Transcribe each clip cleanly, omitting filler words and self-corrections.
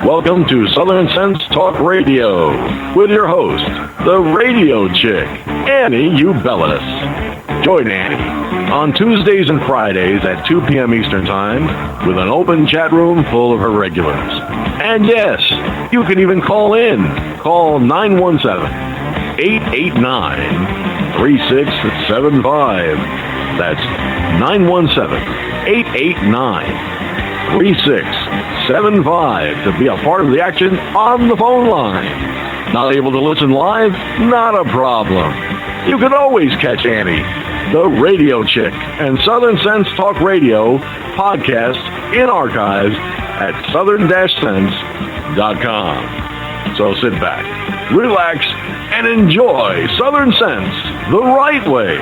Welcome to Southern Sense Talk Radio with your host, the radio chick, Annie Ubelis. Join Annie on Tuesdays and Fridays at 2 p.m. Eastern Time with an open chat room full of her regulars. And yes, you can even call in. Call 917-889-3675. That's 917-889-3675 to be a part of the action on the phone line. Not able to listen live? Not a problem. You can always catch Annie, the radio chick, and Southern Sense Talk Radio podcast in archives at southern-sense.com. So sit back, relax, and enjoy Southern Sense the right way.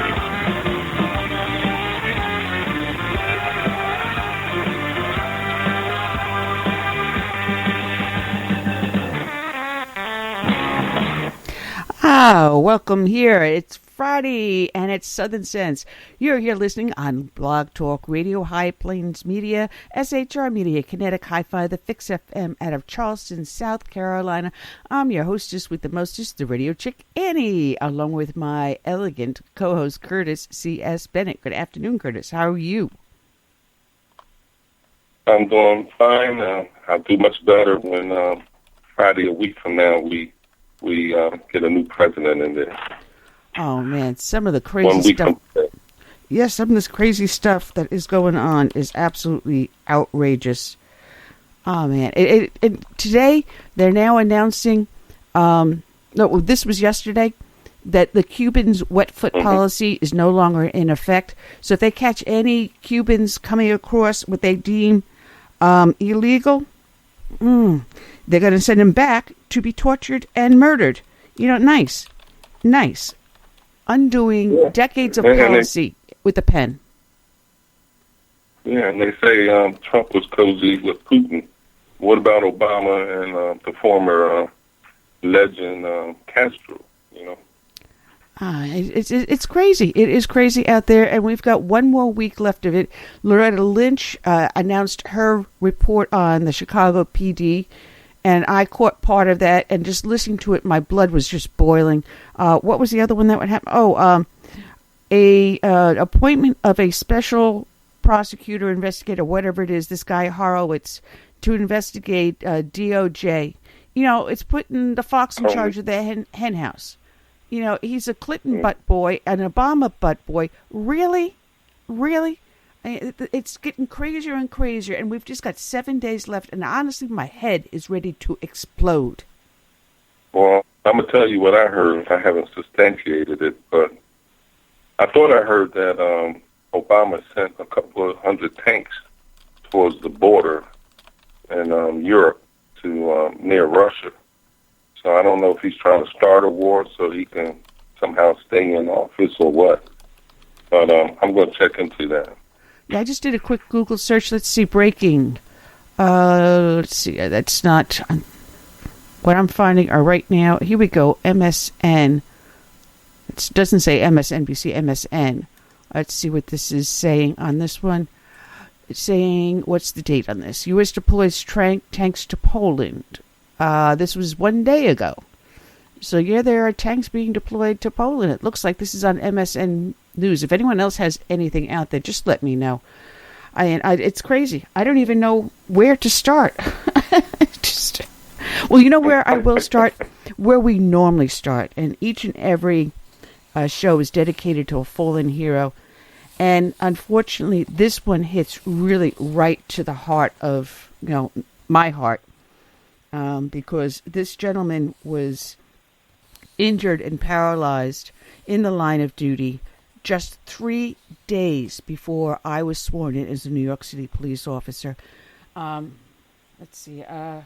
Welcome here. It's Friday and it's Southern Sense. You're here listening on Blog Talk Radio, High Plains Media, SHR Media, Kinetic Hi-Fi, the Fix FM out of Charleston, South Carolina. I'm your hostess with the mostest, the radio chick, Annie, along with my elegant co-host, Curtis C.S. Bennett. Good afternoon, Curtis. How are you? I'm doing fine. I'll do much better when Friday a week from now we get a new president in there. Oh, man, some of the crazy stuff. Yes, some of this crazy stuff that is going on is absolutely outrageous. Oh, man. Today, they're now announcing, this was yesterday, that the Cubans' wet foot policy is no longer in effect. So if they catch any Cubans coming across what they deem illegal, they're going to send them back to be tortured and murdered. You know, nice. Undoing decades of policy with a pen. Yeah, and they say Trump was cozy with Putin. What about Obama and the former legend Castro, you know? It's crazy. It is crazy out there, and we've got one more week left of it. Loretta Lynch announced her report on the Chicago PD, and I caught part of that, and just listening to it, my blood was just boiling. What was the other one that would happen? Appointment of a special prosecutor, investigator, whatever it is, this guy Horowitz, to investigate DOJ. You know, it's putting the fox in charge of the hen house. You know, he's a Clinton butt boy, an Obama butt boy. Really? It's getting crazier and crazier, and we've just got 7 days left, and honestly, my head is ready to explode. Well, I'm going to tell you what I heard. I haven't substantiated it, but I thought I heard that Obama sent a couple of hundred tanks towards the border in Europe to near Russia. So I don't know if he's trying to start a war so he can somehow stay in office or what. But I'm going to check into that. Yeah, I just did a quick Google search. Let's see, breaking. Let's see, that's not what I'm finding right now. Here we go, MSN. It doesn't say MSNBC, MSN. Let's see what this is saying on this one. It's saying, what's the date on this? U.S. deploys tanks to Poland. This was 1 day ago. So, yeah, there are tanks being deployed to Poland. It looks like this is on MSN News. If anyone else has anything out there, just let me know. It's crazy. I don't even know where to start. Well, you know where I will start? Where we normally start. And each and every show is dedicated to a fallen hero. And unfortunately, this one hits really right to the heart of, my heart. Because this gentleman was injured and paralyzed in the line of duty just 3 days before I was sworn in as a New York City police officer. Let's see. I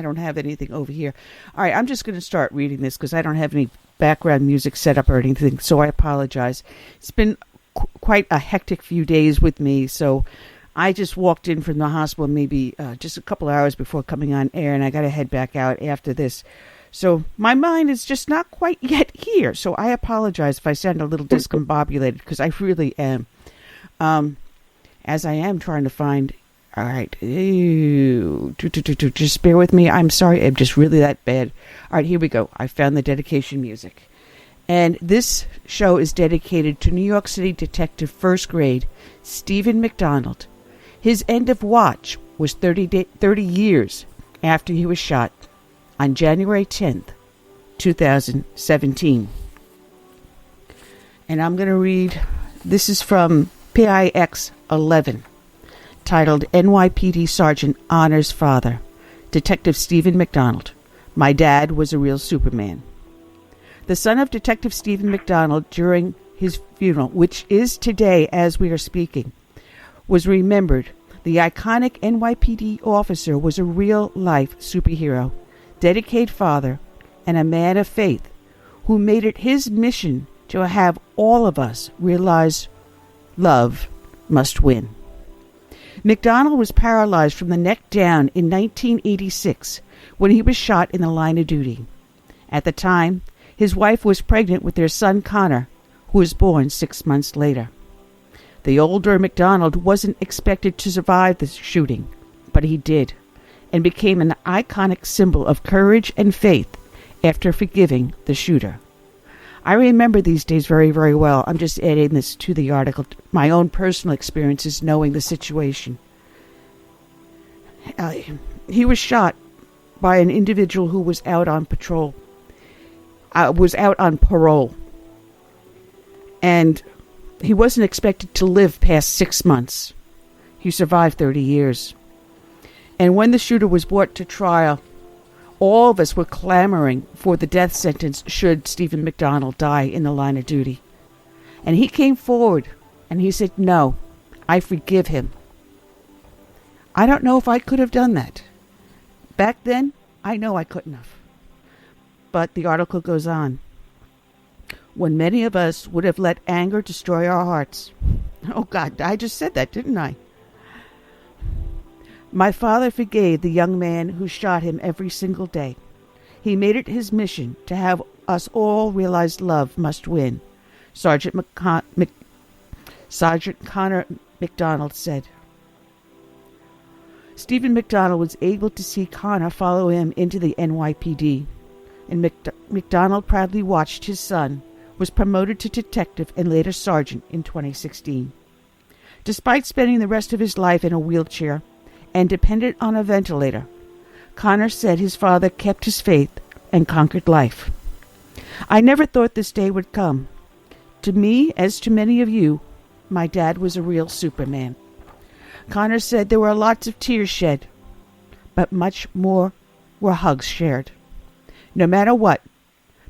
don't have anything over here. All right, I'm just going to start reading this because I don't have any background music set up or anything, so I apologize. It's been quite a hectic few days with me, so I just walked in from the hospital maybe just a couple hours before coming on air, and I got to head back out after this. So my mind is just not quite yet here. So I apologize if I sound a little discombobulated because I really am. As I am trying to find All right. Ew. Just bear with me. I'm sorry. I'm just really that bad. All right, here we go. I found the dedication music. And this show is dedicated to New York City Detective First Grade Stephen McDonald. His end of watch was 30 years after he was shot on January 10th, 2017. And I'm going to read, this is from PIX 11, titled NYPD Sergeant Honors Father, Detective Stephen McDonald. My dad was a real Superman. The son of Detective Stephen McDonald, during his funeral, which is today as we are speaking, was remembered. The iconic NYPD officer was a real-life superhero, dedicated father, and a man of faith who made it his mission to have all of us realize love must win. McDonald was paralyzed from the neck down in 1986 when he was shot in the line of duty. At the time, his wife was pregnant with their son Connor, who was born 6 months later. The older McDonald wasn't expected to survive the shooting, but he did, and became an iconic symbol of courage and faith after forgiving the shooter. I remember these days very, very well. I'm just adding this to the article. My own personal experiences knowing the situation. He was shot by an individual who was out on patrol. Was out on parole. And he wasn't expected to live past 6 months. He survived 30 years. And when the shooter was brought to trial, all of us were clamoring for the death sentence should Stephen McDonald die in the line of duty. And he came forward and he said, no, I forgive him. I don't know if I could have done that. Back then, I know I couldn't have. But the article goes on. When many of us would have let anger destroy our hearts. Oh God, I just said that, didn't I? My father forgave the young man who shot him every single day. He made it his mission to have us all realize love must win, Sergeant Connor McDonald said. Stephen McDonald was able to see Connor follow him into the NYPD, and McDonald proudly watched his son was promoted to detective and later sergeant in 2016. Despite spending the rest of his life in a wheelchair and dependent on a ventilator, Connor said his father kept his faith and conquered life. I never thought this day would come. To me, as to many of you, my dad was a real Superman. Connor said there were lots of tears shed, but much more were hugs shared. No matter what,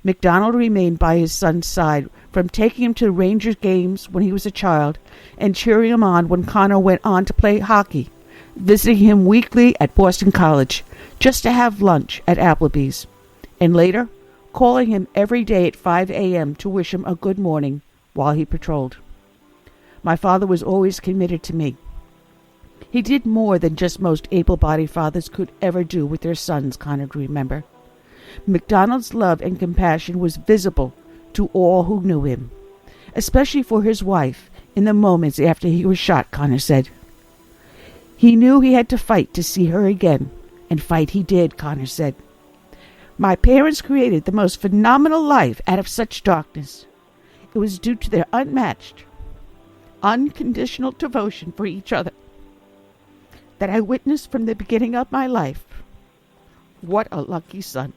McDonald remained by his son's side, from taking him to Rangers games when he was a child and cheering him on when Connor went on to play hockey, visiting him weekly at Boston College just to have lunch at Applebee's, and later calling him every day at 5 a.m. to wish him a good morning while he patrolled. My father was always committed to me. He did more than just most able-bodied fathers could ever do with their sons, Connor would remember. McDonald's love and compassion was visible to all who knew him, especially for his wife in the moments after he was shot, Connor said. He knew he had to fight to see her again, and fight he did, Connor said. My parents created the most phenomenal life out of such darkness. It was due to their unmatched, unconditional devotion for each other that I witnessed from the beginning of my life. What a lucky son.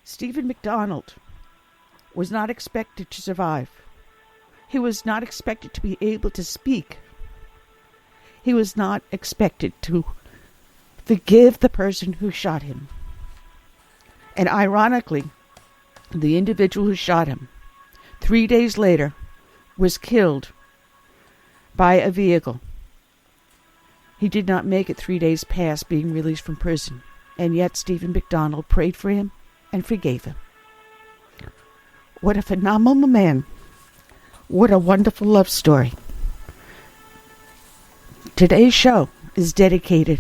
Stephen McDonald was not expected to survive. He was not expected to be able to speak. He was not expected to forgive the person who shot him. And ironically, the individual who shot him, 3 days later, was killed by a vehicle. He did not make it 3 days past being released from prison, and yet Stephen McDonald prayed for him and forgave him. What a phenomenal man. What a wonderful love story. Today's show is dedicated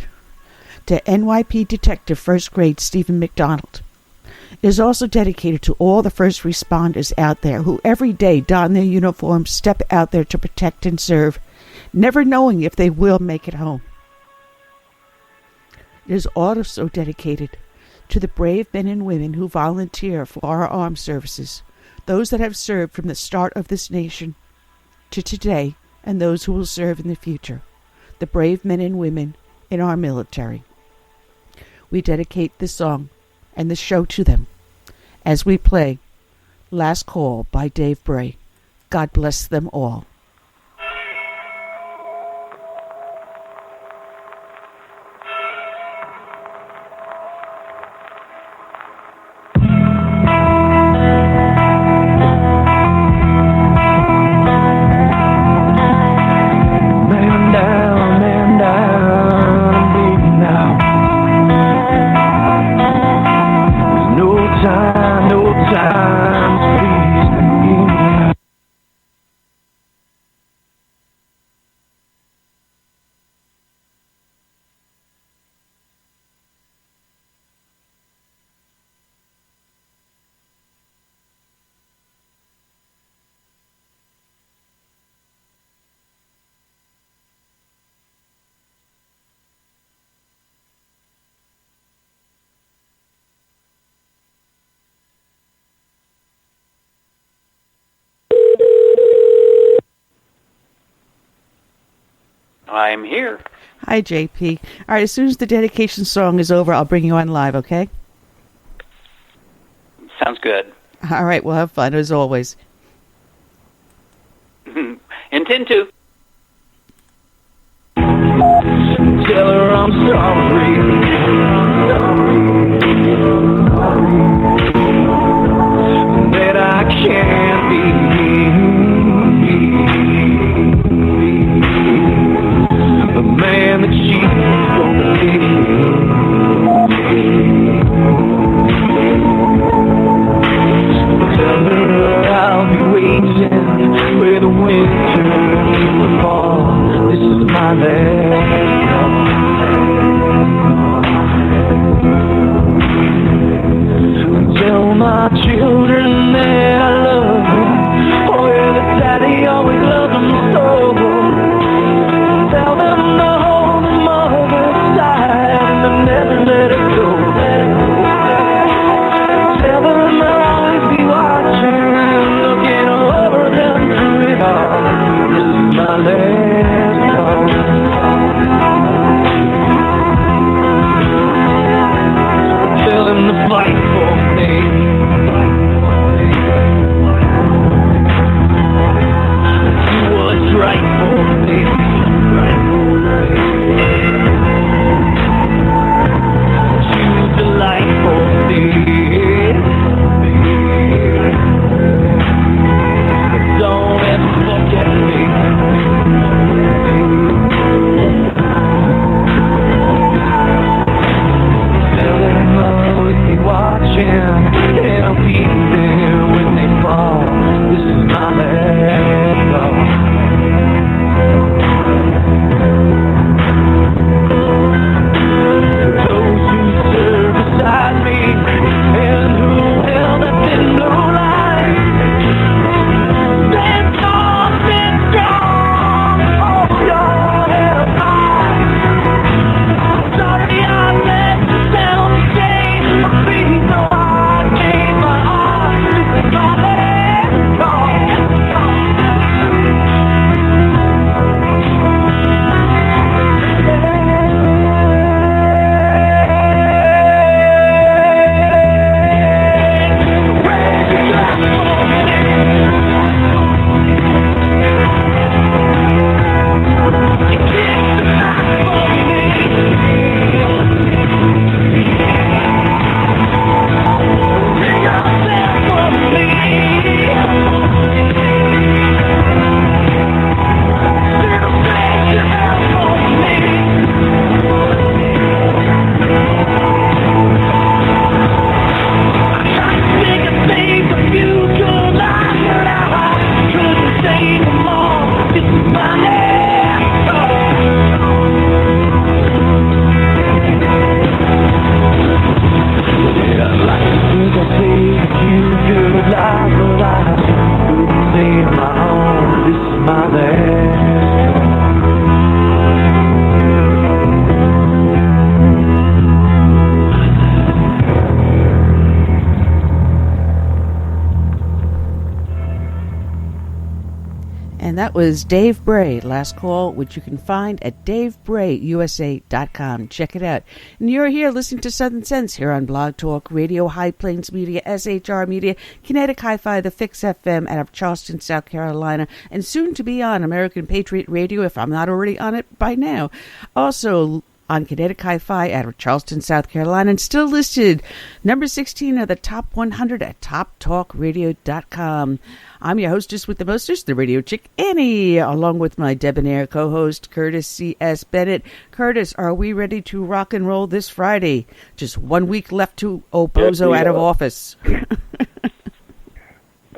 to NYPD Detective First Grade Stephen McDonald. It is also dedicated to all the first responders out there who every day don their uniforms, step out there to protect and serve, never knowing if they will make it home. It is also dedicated to the brave men and women who volunteer for our armed services, those that have served from the start of this nation to today, and those who will serve in the future, the brave men and women in our military. We dedicate this song and the show to them as we play Last Call by Dave Bray. God bless them all. I'm here. Hi, JP. All right, as soon as the dedication song is over, I'll bring you on live, okay? Sounds good. All right, we'll have fun, as always. Intend to. Tell her I'm sorry. That I can't be the man that she's gonna be. Tell her I'll be waiting where the winter will fall. This is my last call. Tell my children that I love them. Oh yeah, that daddy always loved them so. Tell them to hold them mother's side and never let it go. Tell them I'll always be watching, looking over them through it all. This is my last call. Tell them to fight for me. Do what's right for me. And that was Dave Bray, Last Call, which you can find at davebrayusa.com. Check it out. And you're here listening to Southern Sense here on Blog Talk Radio, High Plains Media, SHR Media, Kinetic Hi-Fi, The Fix FM out of Charleston, South Carolina, and soon to be on American Patriot Radio, if I'm not already on it by now. Also on Kinetic Hi-Fi out of Charleston, South Carolina, and still listed number 16 of the top 100 at toptalkradio.com. I'm your hostess with the mostest, the radio chick Annie, along with my debonair co-host Curtis C.S. Bennett. Curtis, are we ready to rock and roll this Friday? Just 1 week left to Bozo out of office.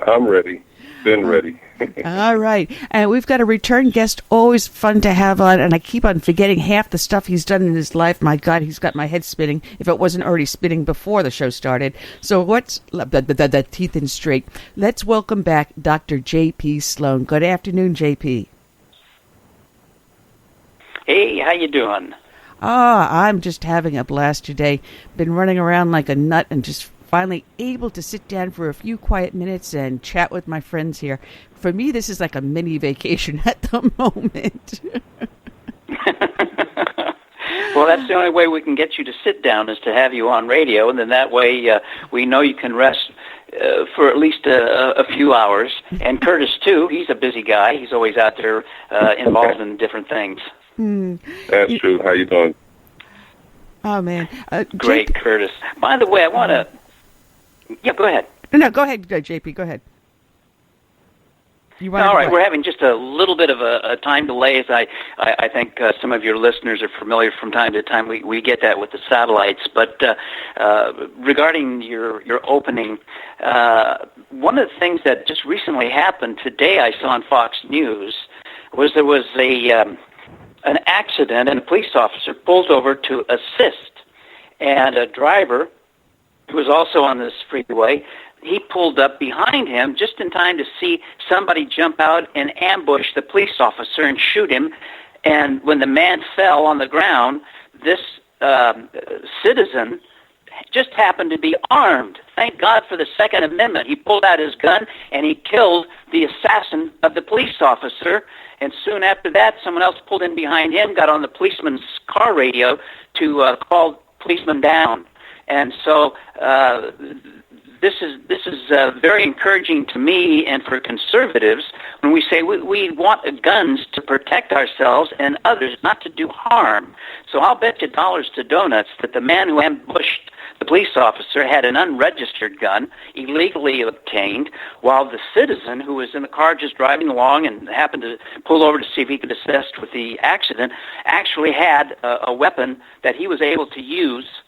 I'm ready. Been ready. All right. And we've got a return guest, always fun to have on, and I keep on forgetting half the stuff he's done in his life. My God, he's got my head spinning, if it wasn't already spinning before the show started. So what's the teeth in straight? Let's welcome back Dr. J.P. Sloane. Good afternoon, J.P. Hey, how you doing? I'm just having a blast today. Been running around like a nut and just finally able to sit down for a few quiet minutes and chat with my friends here. For me, this is like a mini vacation at the moment. Well, that's the only way we can get you to sit down is to have you on radio, and then that way we know you can rest for at least a few hours. And Curtis, too, he's a busy guy. He's always out there involved in different things. That's true. How you doing? Oh, man. Great, Curtis. By the way, I want to... Yeah, go ahead. No, go ahead, JP. Go ahead. All right, we're having just a little bit of a time delay, as I think some of your listeners are familiar from time to time. We get that with the satellites. But regarding your opening, one of the things that just recently happened today I saw on Fox News was there was an accident, and a police officer pulled over to assist, and a driver who was also on this freeway, he pulled up behind him just in time to see somebody jump out and ambush the police officer and shoot him. And when the man fell on the ground, this citizen just happened to be armed. Thank God for the Second Amendment. He pulled out his gun and he killed the assassin of the police officer. And soon after that, someone else pulled in behind him, got on the policeman's car radio to call policeman down. And so this is very encouraging to me and for conservatives when we say we want guns to protect ourselves and others, not to do harm. So I'll bet you dollars to donuts that the man who ambushed the police officer had an unregistered gun, illegally obtained, while the citizen who was in the car just driving along and happened to pull over to see if he could assist with the accident actually had a weapon that he was able to use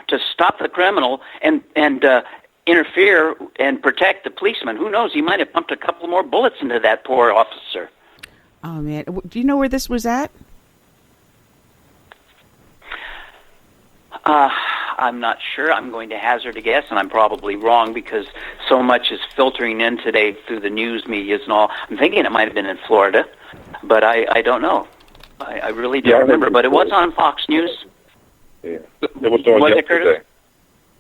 to stop the criminal and interfere and protect the policeman. Who knows? He might have pumped a couple more bullets into that poor officer. Oh, man. Do you know where this was at? I'm not sure. I'm going to hazard a guess, and I'm probably wrong because so much is filtering in today through the news medias and all. I'm thinking it might have been in Florida, but I don't know. I really don't remember. But it was on Fox News. Yeah, it was on yesterday.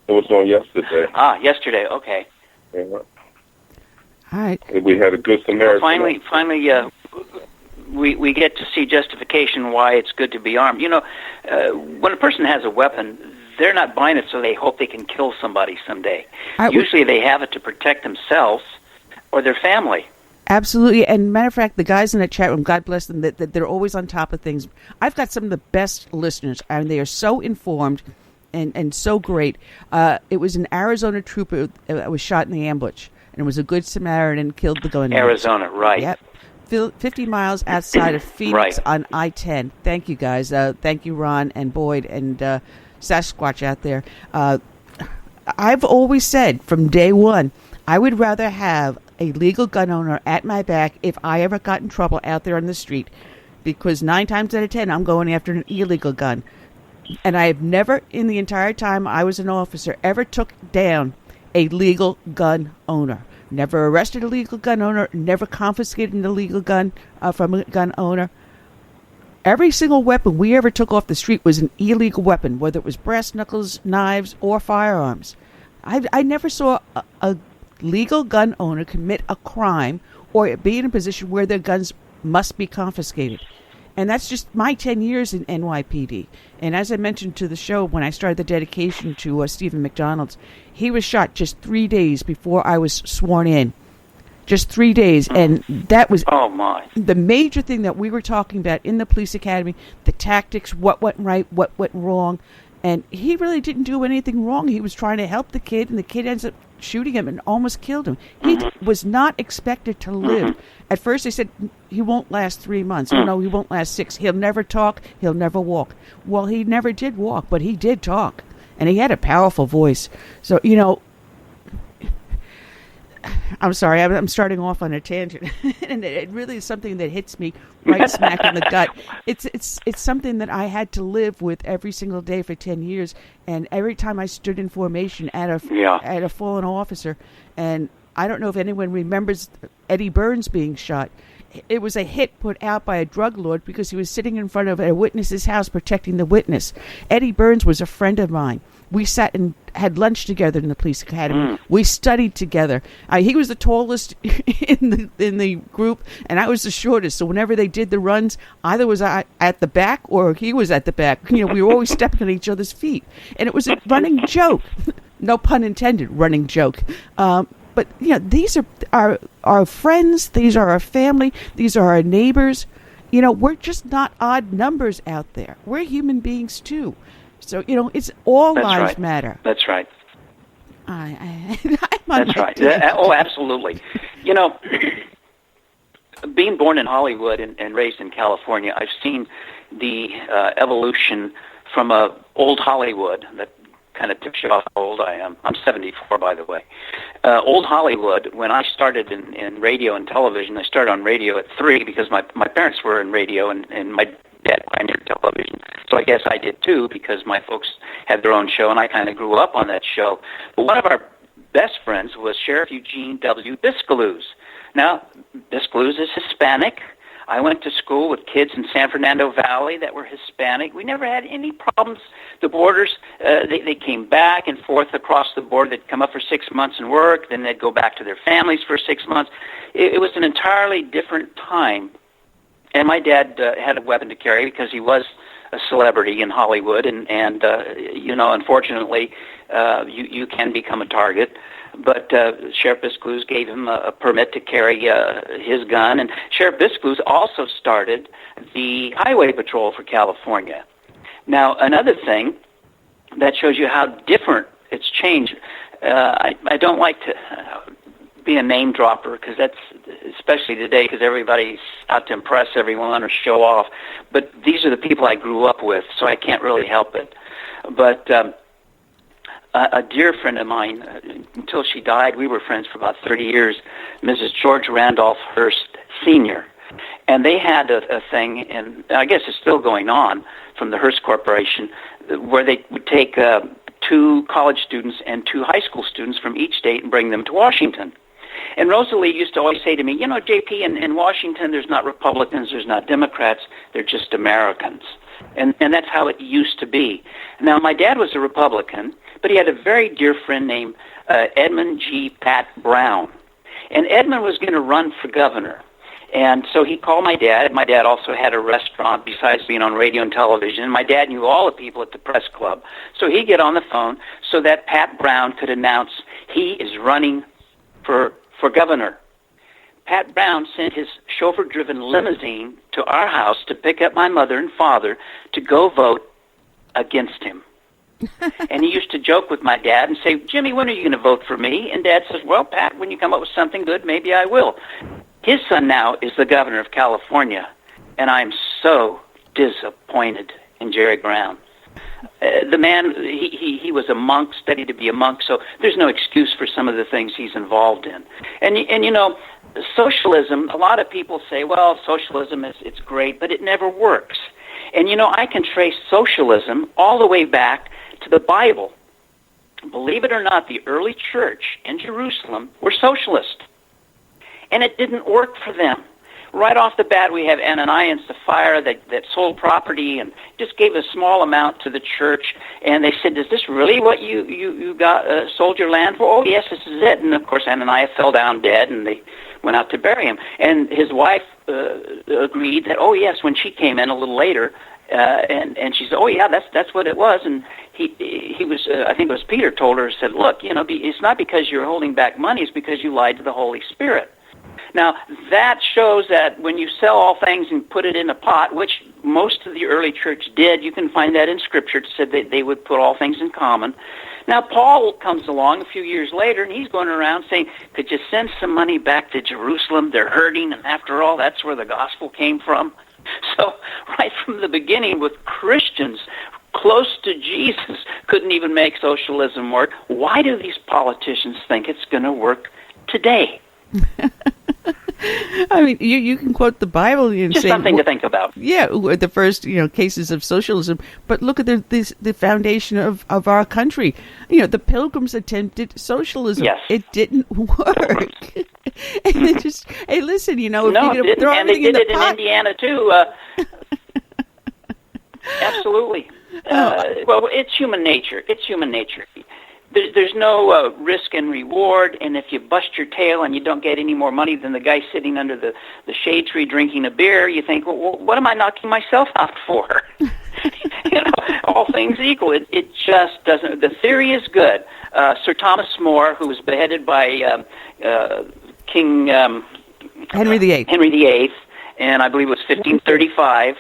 It was on yesterday. Yesterday. Okay. Yeah. All right. We had a good Samaritan. Well, finally, we get to see justification why it's good to be armed. You know, when a person has a weapon, they're not buying it so they hope they can kill somebody someday. Usually they have it to protect themselves or their family. Absolutely. And matter of fact, the guys in the chat room, God bless them, that they're always on top of things. I've got some of the best listeners, and they are so informed and so great. It was an Arizona trooper that was shot in the ambush, and it was a good Samaritan, killed the gunman. Arizona, right. Yep. 50 miles outside of Phoenix on I-10. Thank you, guys. Thank you, Ron and Boyd and Sasquatch out there. I've always said from day one, I would rather have a legal gun owner at my back if I ever got in trouble out there on the street, because 9 times out of 10, I'm going after an illegal gun. And I have never, in the entire time I was an officer, ever took down a legal gun owner. Never arrested a legal gun owner, never confiscated an illegal gun from a gun owner. Every single weapon we ever took off the street was an illegal weapon, whether it was brass knuckles, knives, or firearms. I never saw a legal gun owner commit a crime or be in a position where their guns must be confiscated. And that's just my 10 years in NYPD. And as I mentioned to the show, when I started the dedication to Stephen McDonald, he was shot just 3 days before I was sworn in. Just 3 days. And that was the major thing that we were talking about in the police academy, the tactics, what went right, what went wrong. And he really didn't do anything wrong. He was trying to help the kid, and the kid ends up shooting him and almost killed him. He was not expected to live. At first they said he won't last 3 months. Oh, no, he won't last 6. He'll never talk. He'll never walk. Well, he never did walk, but he did talk. And he had a powerful voice. So, you know, I'm sorry, I'm starting off on a tangent. And it really is something that hits me right smack in the gut. It's something that I had to live with every single day for 10 years. And every time I stood in formation at a fallen officer, and I don't know if anyone remembers Eddie Burns being shot. It was a hit put out by a drug lord because he was sitting in front of a witness's house protecting the witness. Eddie Burns was a friend of mine. We sat and had lunch together in the police academy. We studied together. He was the tallest in the group, and I was the shortest. So whenever they did the runs, either was I at the back or he was at the back. You know, we were always stepping on each other's feet, and it was a running joke. No pun intended. Running joke. But you know, these are our friends. These are our family. These are our neighbors. You know, we're just not odd numbers out there. We're human beings too. So, you know, it's all lives matter. That's right. That's right. Oh, absolutely. You know, being born in Hollywood and raised in California, I've seen the evolution from old Hollywood that kind of tips you off how old I am. I'm 74, by the way. Old Hollywood, when I started in radio and television, I started on radio at 3 because my parents were in radio and my dad pioneered television. So I guess I did too because my folks had their own show and I kind of grew up on that show. But one of our best friends was Sheriff Eugene W. Biscaluz. Now, Biscaluz is Hispanic. I went to school with kids in San Fernando Valley that were Hispanic. We never had any problems. The borders, they came back and forth across the border. They'd come up for 6 months and work, then they'd go back to their families for 6 months. It was an entirely different time. And my dad had a weapon to carry because he was a celebrity in Hollywood, and you know, unfortunately, you can become a target. But Sheriff Biscaluz gave him a permit to carry his gun, and Sheriff Biscaluz also started the Highway Patrol for California. Now, another thing that shows you how different it's changed. I don't like to be a name dropper because that's especially today because everybody's out to impress everyone or show off. But these are the people I grew up with, so I can't really help it. But a dear friend of mine, until she died, we were friends for about 30 years, Mrs. George Randolph Hearst Sr. And they had a thing, and I guess it's still going on from the Hearst Corporation, where they would take 2 college students and 2 high school students from each state and bring them to Washington. And Rosalie used to always say to me, you know, JP, in Washington there's not Republicans, there's not Democrats, they're just Americans. And that's how it used to be. Now, my dad was a Republican, but he had a very dear friend named Edmund G. Pat Brown. And Edmund was going to run for governor. And so he called my dad. My dad also had a restaurant besides being on radio and television. My dad knew all the people at the press club. So he'd get on the phone so that Pat Brown could announce he is running for governor. Pat Brown sent his chauffeur-driven limousine to our house to pick up my mother and father to go vote against him. And he used to joke with my dad and say, Jimmy, when are you going to vote for me? And Dad says, well, Pat, when you come up with something good, maybe I will. His son now is the governor of California, and I'm so disappointed in Jerry Brown. The man, he was a monk, studied to be a monk, so there's no excuse for some of the things he's involved in. And you know, socialism, a lot of people say, well, socialism it's great, but it never works. And you know, I can trace socialism all the way back to the Bible. Believe it or not, the early church in Jerusalem were socialist. And it didn't work for them. right off the bat, we have Ananias and Sapphira that sold property and just gave a small amount to the church. And they said, "Is this really what you got sold your land for?" "Oh, yes, this is it." And of course, Ananias fell down dead, and they went out to bury him. And his wife agreed that, "Oh, yes," when she came in a little later. And she said, "Oh yeah, that's what it was." And he was, I think it was Peter, told her, said, "Look, it's not because you're holding back money; it's because you lied to the Holy Spirit." Now that shows that when you sell all things and put it in a pot, which most of the early church did, you can find that in Scripture. It said that they would put all things in common. Now Paul comes along a few years later, and he's going around saying, "Could you send some money back to Jerusalem? They're hurting, and after all, that's where the gospel came from." So right from the beginning, with Christians close to Jesus couldn't even make socialism work, why do these politicians think it's going to work today? I mean, you can quote the Bible and just say something to think about. Yeah, the first cases of socialism, but look at the foundation of our country. The Pilgrims attempted socialism. Yes. It didn't work. And they just, hey, listen, if no, you're going to throw and they everything did in the it pot, in Indiana too. Absolutely. Well, it's human nature. It's human nature. There's no risk and reward, and if you bust your tail and you don't get any more money than the guy sitting under the shade tree drinking a beer, you think, well, what am I knocking myself out for? All things equal, it just doesn't. The theory is good. Sir Thomas More, who was beheaded by King Henry VIII. Henry VIII, and I believe it was 1535.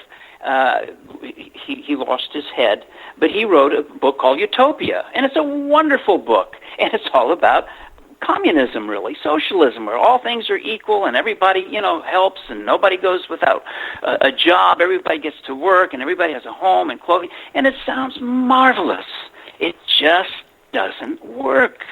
He lost his head, but he wrote a book called Utopia, and it's a wonderful book, and it's all about communism, really, socialism, where all things are equal and everybody, helps, and nobody goes without a job. Everybody gets to work, and everybody has a home and clothing, and it sounds marvelous. It just doesn't work.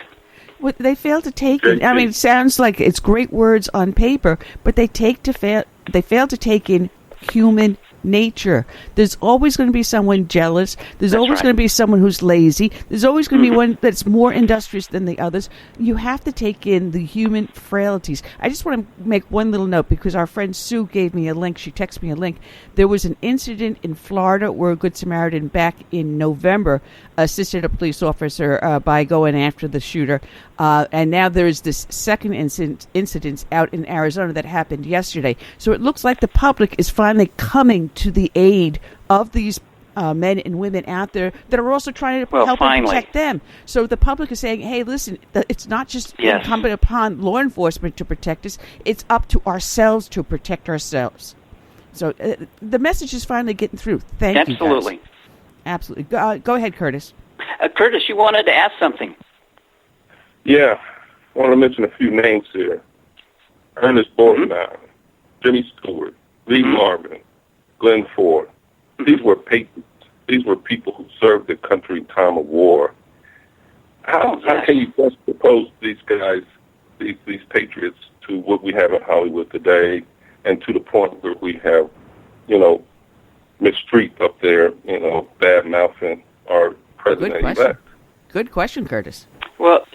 Well, they fail to take in. I mean, it sounds like it's great words on paper, but they fail to take in human nature. There's always going to be someone jealous. There's always going to be someone who's lazy. There's always going to be one that's more industrious than the others. You have to take in the human frailties. I just want to make one little note because our friend Sue gave me a link. She texted me a link. There was an incident in Florida where a Good Samaritan back in November assisted a police officer by going after the shooter. And now there is this second incident out in Arizona that happened yesterday. So it looks like the public is finally coming to the aid of these men and women out there that are also trying to help and protect them. So the public is saying, hey, listen, it's not just incumbent upon law enforcement to protect us. It's up to ourselves to protect ourselves. So the message is finally getting through. Thank you, guys. Absolutely. Go ahead, Curtis. Curtis, you wanted to ask something. Yeah, I want to mention a few names here. Ernest Borgnine, Jimmy Stewart, Lee Marvin, Glenn Ford. These were patriots. These were people who served the country in time of war. How can you just oppose these guys, these patriots, to what we have in Hollywood today, and to the point where we have, Miss Streep up there, bad-mouthing our president-elect? Good question, Curtis. Well,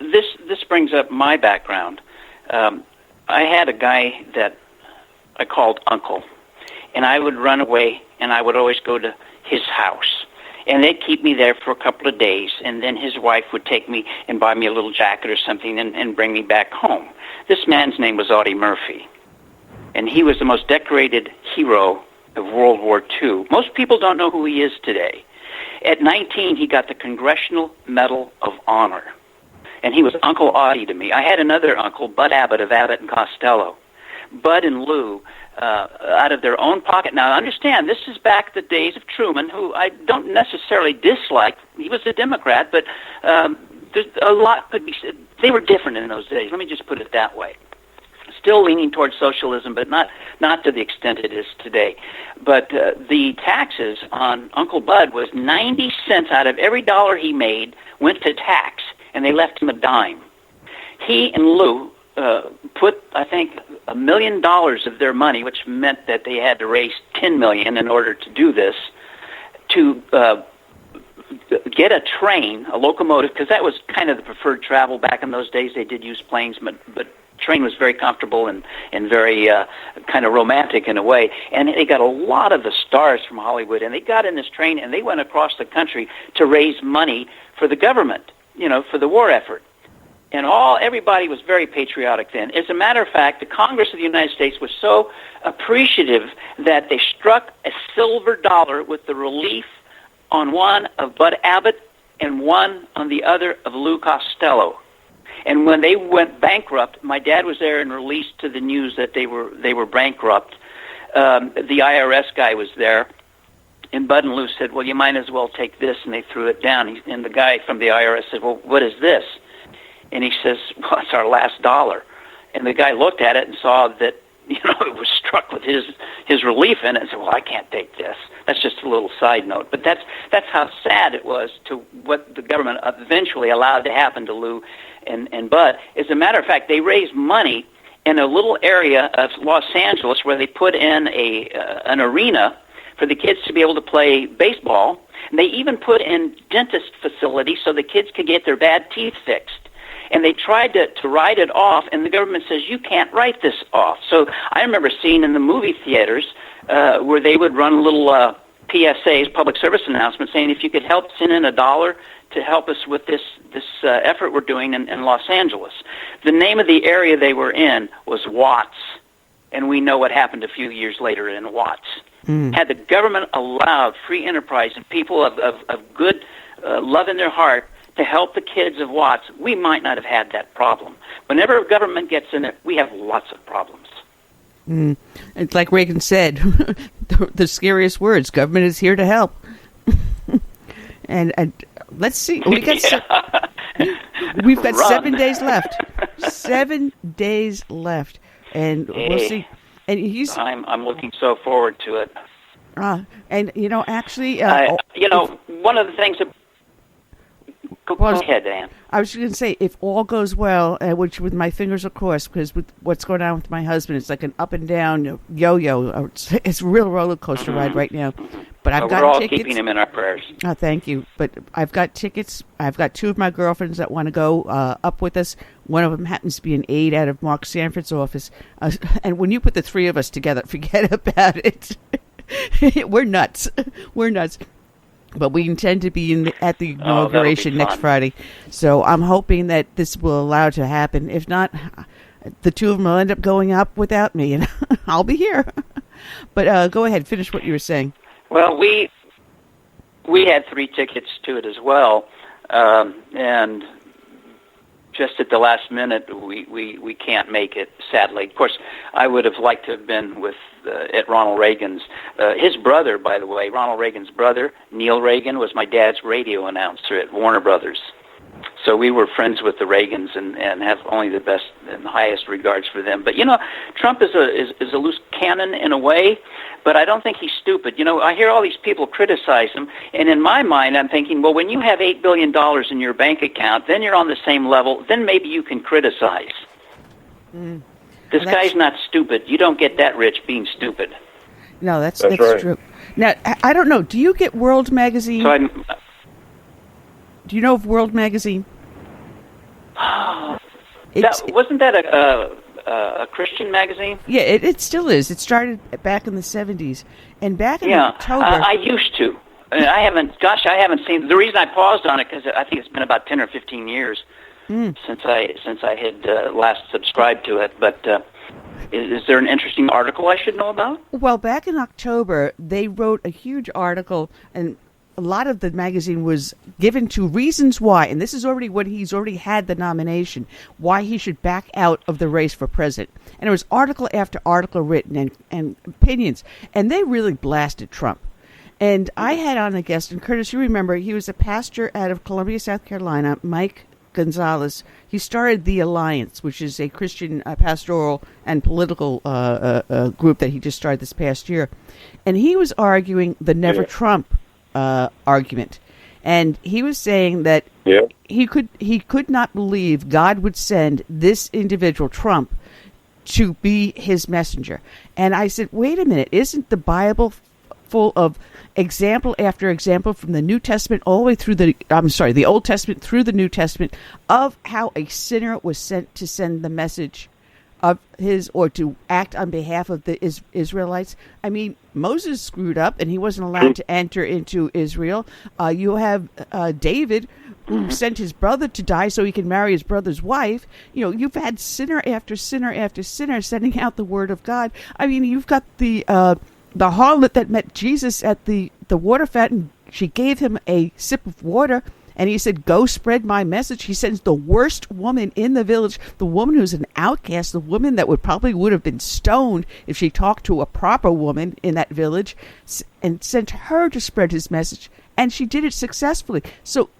this brings up my background. I had a guy that I called Uncle, and I would run away, and I would always go to his house. And they'd keep me there for a couple of days, and then his wife would take me and buy me a little jacket or something and bring me back home. This man's name was Audie Murphy, and he was the most decorated hero of World War II. Most people don't know who he is today. At 19, he got the Congressional Medal of Honor, and he was Uncle Audie to me. I had another uncle, Bud Abbott of Abbott and Costello. Bud and Lou, out of their own pocket. Now, understand, this is back the days of Truman, who I don't necessarily dislike. He was a Democrat, but there's a lot could be said. They were different in those days. Let me just put it that way. Still leaning towards socialism, but not to the extent it is today. But the taxes on Uncle Bud was 90 cents out of every dollar he made went to tax, and they left him a dime. He and Lou put, I think, $1 million of their money, which meant that they had to raise $10 million in order to do this, to get a train, a locomotive, because that was kind of the preferred travel back in those days. They did use planes, but train was very comfortable and very kind of romantic in a way. And they got a lot of the stars from Hollywood, and they got in this train, and they went across the country to raise money for the government, for the war effort. And everybody was very patriotic then. As a matter of fact, the Congress of the United States was so appreciative that they struck a silver dollar with the relief on one of Bud Abbott and one on the other of Lou Costello. And when they went bankrupt, my dad was there and released to the news that they were bankrupt. The IRS guy was there, and Bud and Lou said, "Well, you might as well take this," and they threw it down. And the guy from the IRS said, "Well, what is this?" And he says, "Well, it's our last dollar." And the guy looked at it and saw that, it was struck with his relief in it, and said, "Well, I can't take this." That's just a little side note. But that's how sad it was to what the government eventually allowed to happen to Lou and Bud. As a matter of fact, they raised money in a little area of Los Angeles where they put in an arena for the kids to be able to play baseball. And they even put in dentist facilities so the kids could get their bad teeth fixed. And they tried to write it off, and the government says, "You can't write this off." So I remember seeing in the movie theaters where they would run little PSAs, public service announcements, saying, "If you could help send in $1 to help us with this effort we're doing in Los Angeles." The name of the area they were in was Watts, and we know what happened a few years later in Watts. Had the government allowed free enterprise and people of good love in their heart to help the kids of Watts, we might not have had that problem. Whenever government gets in it, we have lots of problems. It's like Reagan said, the scariest words, government is here to help. and let's see. We've got 7 days left. 7 days left. And we'll see. And I'm looking so forward to it. And, actually... one of the things that... Go ahead, Dan. I was going to say, if all goes well, which with my fingers are crossed, because with what's going on with my husband, it's like an up and down yo-yo. It's a real roller coaster ride right now. But I've got all tickets. Keeping him in our prayers. Oh, thank you. But I've got tickets. I've got 2 of my girlfriends that want to go up with us. One of them happens to be an aide out of Mark Sanford's office. And when you put the 3 of us together, forget about it. We're nuts. We're nuts. But we intend to be at the inauguration next Friday. So I'm hoping that this will allow it to happen. If not, the 2 of them will end up going up without me, and I'll be here. But go ahead, finish what you were saying. Well, we had 3 tickets to it as well, and just at the last minute, we can't make it, sadly. Of course, I would have liked to have been at Ronald Reagan's. His brother, by the way, Ronald Reagan's brother, Neil Reagan, was my dad's radio announcer at Warner Brothers. So we were friends with the Reagans and have only the best and highest regards for them. But, Trump is a loose cannon in a way, but I don't think he's stupid. I hear all these people criticize him, and in my mind I'm thinking, well, when you have $8 billion in your bank account, then you're on the same level, then maybe you can criticize. This guy's not stupid. You don't get that rich being stupid. No, that's right. True. Now, I don't know. Do you get World Magazine? Do you know of World Magazine? Wasn't that a Christian magazine? Yeah, it still is. It started back in the 70s. And back in October... I used to. I haven't seen... The reason I paused on it, because I think it's been about 10 or 15 years since I had last subscribed to it. But is there an interesting article I should know about? Well, back in October, they wrote a huge article, and a lot of the magazine was given to reasons why, and this is already when he's already had the nomination, why he should back out of the race for president. And there was article after article written and opinions, and they really blasted Trump. And I had on a guest, and Curtis, you remember, he was a pastor out of Columbia, South Carolina, Mike Gonzalez. He started The Alliance, which is a Christian pastoral and political group that he just started this past year. And he was arguing the Never Trump argument, and he was saying that he could not believe God would send this individual, Trump, to be his messenger. And I said, wait a minute, isn't the Bible full of example after example from the New Testament all the way through the Old Testament through the New Testament of how a sinner was sent to send the message of his, or to act on behalf of the Israelites. I mean, Moses screwed up and he wasn't allowed to enter into Israel. You have David, who sent his brother to die so he could marry his brother's wife. You know, you've had sinner after sinner after sinner sending out the word of God. I mean, you've got the harlot that met Jesus at the water fountain. She gave him a sip of water, and he said, "Go spread my message." He sends the worst woman in the village, the woman who's an outcast, the woman that would have been stoned if she talked to a proper woman in that village, and sent her to spread his message. And she did it successfully. So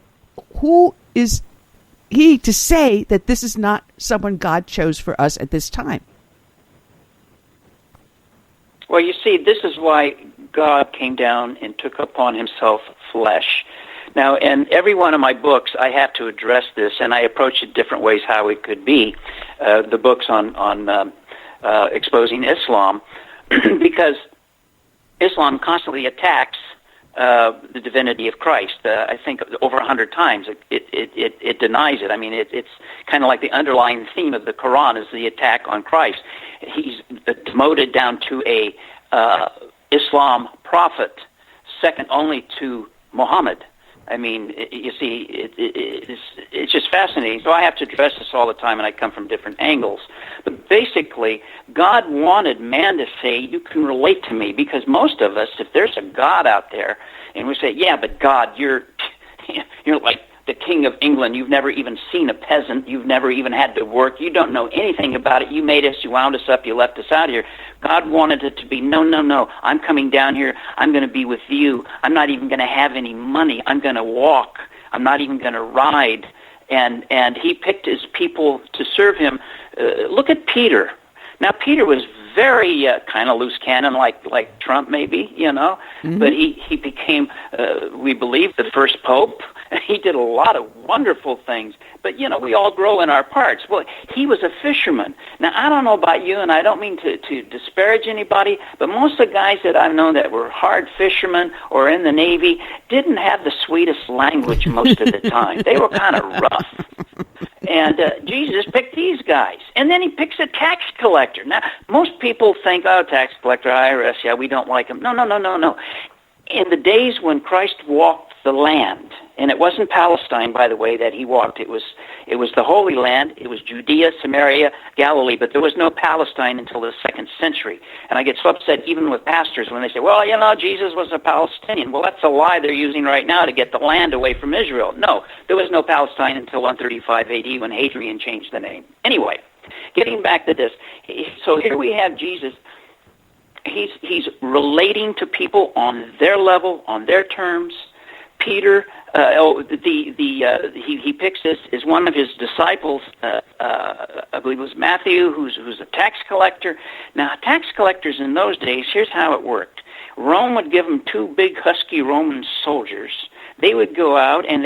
who is he to say that this is not someone God chose for us at this time? Well, you see, this is why God came down and took upon himself flesh. Now, in every one of my books, I have to address this, and I approach it different ways how it could be. The books on exposing Islam, because Islam constantly attacks the divinity of Christ. I think over 100 times it denies it. I mean, it's kind of like the underlying theme of the Quran is the attack on Christ. He's demoted down to a Islam prophet, second only to Muhammad. I mean, you see, it's just fascinating. So I have to address this all the time, and I come from different angles. But basically, God wanted man to say, you can relate to me, because most of us, if there's a God out there, and we say, yeah, but God, you're like the King of England. You've never even seen a peasant. You've never even had to work. You don't know anything about it. You made us. You wound us up. You left us out here. God wanted it to be, no. I'm coming down here. I'm going to be with you. I'm not even going to have any money. I'm going to walk. I'm not even going to ride. And he picked his people to serve him. Look at Peter. Now, Peter was very kind of loose cannon, like Trump maybe, you know. Mm-hmm. But he became, we believe, the first pope. He did a lot of wonderful things. But, you know, we all grow in our parts. Well, he was a fisherman. Now, I don't know about you, and I don't mean to disparage anybody, but most of the guys that I've known that were hard fishermen or in the Navy didn't have the sweetest language most of the time. They were kind of rough. And Jesus picked these guys. And then he picks a tax collector. Now, most people think, oh, tax collector, IRS, yeah, we don't like him. No. In the days when Christ walked the land, and it wasn't Palestine, by the way, that he walked. It was the Holy Land. It was Judea, Samaria, Galilee, but there was no Palestine until the 2nd century. And I get so upset even with pastors when they say, well, you know, Jesus was a Palestinian. Well, that's a lie they're using right now to get the land away from Israel. No, there was no Palestine until 135 A.D. when Hadrian changed the name. Anyway, getting back to this. So here we have Jesus. He's relating to people on their level, on their terms. Peter, he picks this as one of his disciples. I believe it was Matthew, who's a tax collector. Now, tax collectors in those days, here's how it worked. Rome would give them 2 big husky Roman soldiers. They would go out and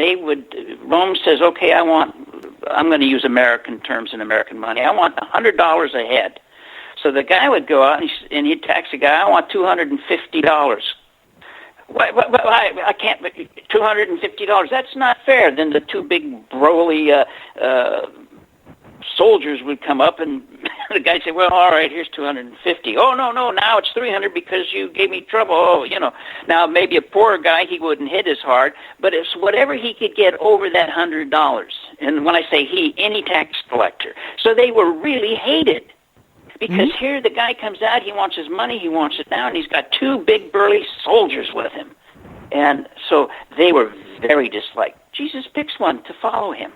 Rome says, okay, I'm going to use American terms and American money. I want $100 a head. So the guy would go out and he'd tax the guy, I want $250. I can't, $250. That's not fair. Then the 2 big broly soldiers would come up, and the guy would say, well, all right, here's $250. Oh, no, now it's $300 because you gave me trouble. Oh, you know. Now, maybe a poor guy, he wouldn't hit as hard, but it's whatever he could get over that $100. And when I say he, any tax collector. So they were really hated. Because here the guy comes out, he wants his money, he wants it now, and he's got 2 big burly soldiers with him. And so they were very disliked. Jesus picks one to follow him.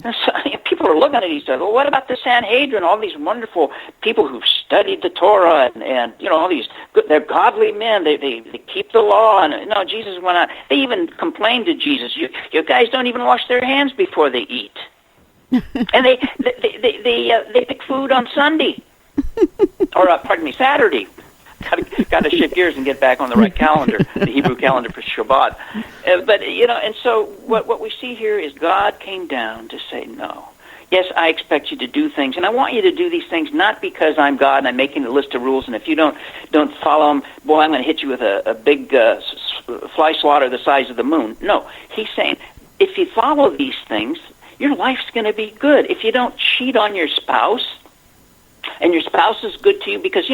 And so people are looking at each other. Well, what about the Sanhedrin, all these wonderful people who've studied the Torah and you know, all these, they're godly men, they keep the law. And no, Jesus went on. They even complained to Jesus, you guys don't even wash their hands before they eat. And they pick food on Sunday, or Saturday. Got to shift gears and get back on the right calendar, the Hebrew calendar for Shabbat. But you know, and so what we see here is God came down to say no. Yes, I expect you to do things, and I want you to do these things not because I'm God and I'm making a list of rules, and if you don't follow them, boy, I'm going to hit you with a big fly swatter the size of the moon. No, He's saying if you follow these things, your life's going to be good. If you don't cheat on your spouse, and your spouse is good to you, because,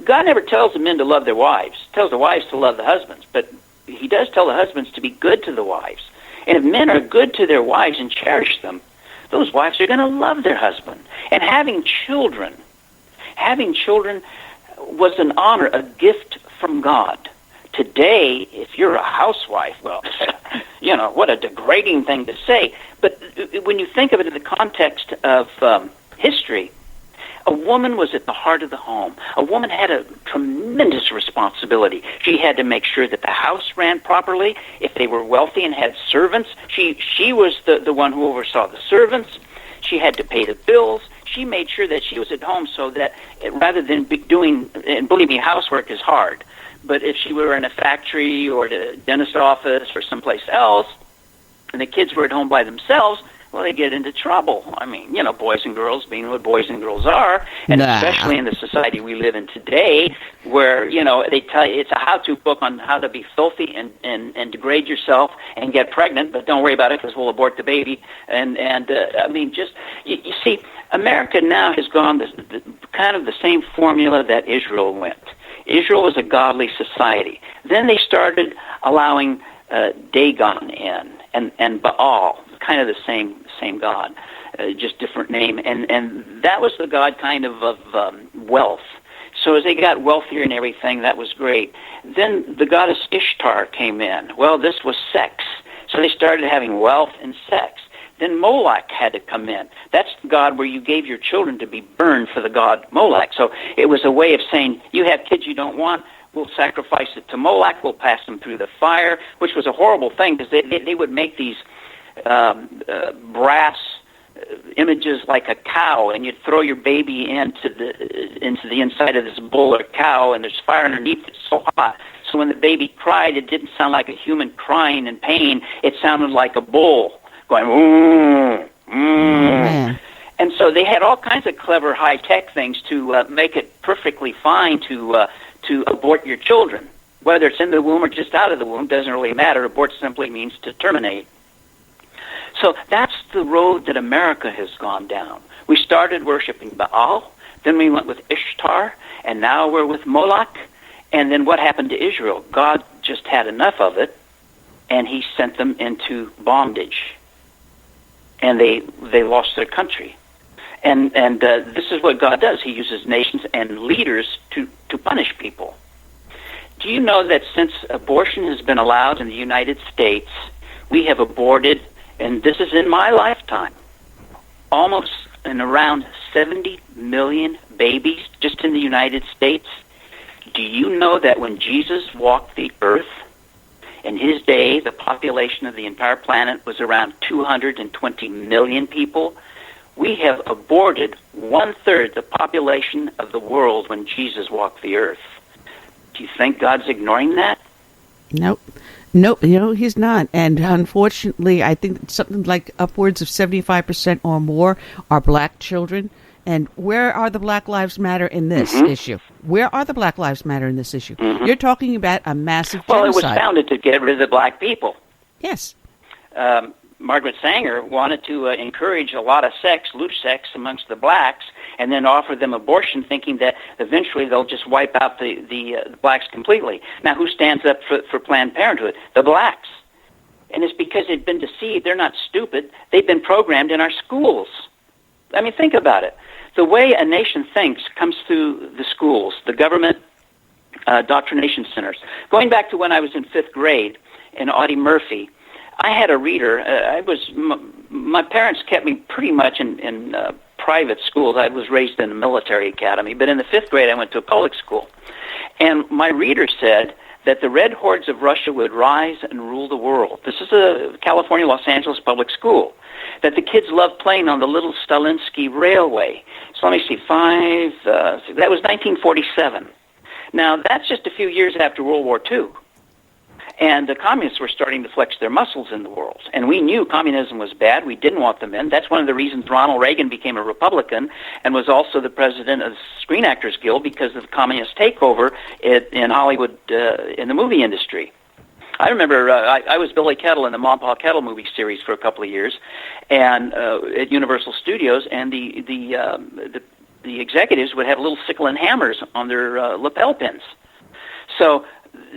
God never tells the men to love their wives. He tells the wives to love the husbands, but he does tell the husbands to be good to the wives. And if men are good to their wives and cherish them, those wives are going to love their husband. And having children was an honor, a gift from God. Today, if you're a housewife, well, what a degrading thing to say. But when you think of it in the context of history, a woman was at the heart of the home. A woman had a tremendous responsibility. She had to make sure that the house ran properly. If they were wealthy and had servants, she was the one who oversaw the servants. She had to pay the bills. She made sure that she was at home so that rather than doing, and believe me, housework is hard, but if she were in a factory or the dentist office or someplace else, and the kids were at home by themselves, well, they get into trouble. I mean, boys and girls being what boys and girls are, and especially in the society we live in today, where, they tell you it's a how-to book on how to be filthy and degrade yourself and get pregnant, but don't worry about it because we'll abort the baby. And I mean, just, you see, America now has gone kind of the same formula that Israel went. Israel was a godly society. Then they started allowing Dagon in and Baal, kind of the same God, just different name, and that was the god kind of wealth. So as they got wealthier and everything, that was great. Then the goddess Ishtar came in. Well, this was sex, so they started having wealth and sex. Then Moloch had to come in. That's the god where you gave your children to be burned for the god Moloch. So it was a way of saying, you have kids you don't want, we'll sacrifice it to Moloch, we'll pass them through the fire, which was a horrible thing because they would make these brass images like a cow, and you'd throw your baby into the inside of this bull or cow, and there's fire underneath. It's so hot. So when the baby cried, it didn't sound like a human crying in pain. It sounded like a bull going, And so they had all kinds of clever high-tech things to make it perfectly fine to abort your children. Whether it's in the womb or just out of the womb, doesn't really matter. Abort simply means to terminate. So that's the road that America has gone down. We started worshiping Baal, then we went with Ishtar, and now we're with Moloch. And then what happened to Israel? God just had enough of it, and he sent them into bondage. And they lost their country. And this is what God does. He uses nations and leaders to punish people. Do you know that since abortion has been allowed in the United States, we have aborted, and this is in my lifetime, almost and around 70 million babies just in the United States? Do you know that when Jesus walked the earth, in his day, the population of the entire planet was around 220 million people? We have aborted 1/3 the population of the world when Jesus walked the earth. Do you think God's ignoring that? Nope, he's not. And unfortunately, I think something like upwards of 75% or more are black children. And where are the Black Lives Matter in this issue? Where are the Black Lives Matter in this issue? You're talking about a massive genocide. Well, it was founded to get rid of the black people. Yes. Margaret Sanger wanted to encourage a lot of loose sex amongst the blacks, and then offer them abortion, thinking that eventually they'll just wipe out the blacks completely. Now, who stands up for Planned Parenthood? The blacks. And it's because they've been deceived. They're not stupid. They've been programmed in our schools. I mean, think about it. The way a nation thinks comes through the schools, the government indoctrination centers. Going back to when I was in 5th grade in Audie Murphy, I had a reader. My parents kept me pretty much in private schools. I was raised in a military academy, but in the 5th grade I went to a public school. And my reader said that the red hordes of Russia would rise and rule the world. This is a California, Los Angeles public school. That the kids loved playing on the little Stalinsky Railway. So let me see, that was 1947. Now, that's just a few years after World War II. And the communists were starting to flex their muscles in the world. And we knew communism was bad. We didn't want them in. That's one of the reasons Ronald Reagan became a Republican and was also the president of the Screen Actors Guild, because of the communist takeover in Hollywood in the movie industry. I remember I was Billy Kettle in the Ma and Pa Kettle movie series for a couple of years, and at Universal Studios, and the the executives would have little sickle and hammers on their lapel pins. So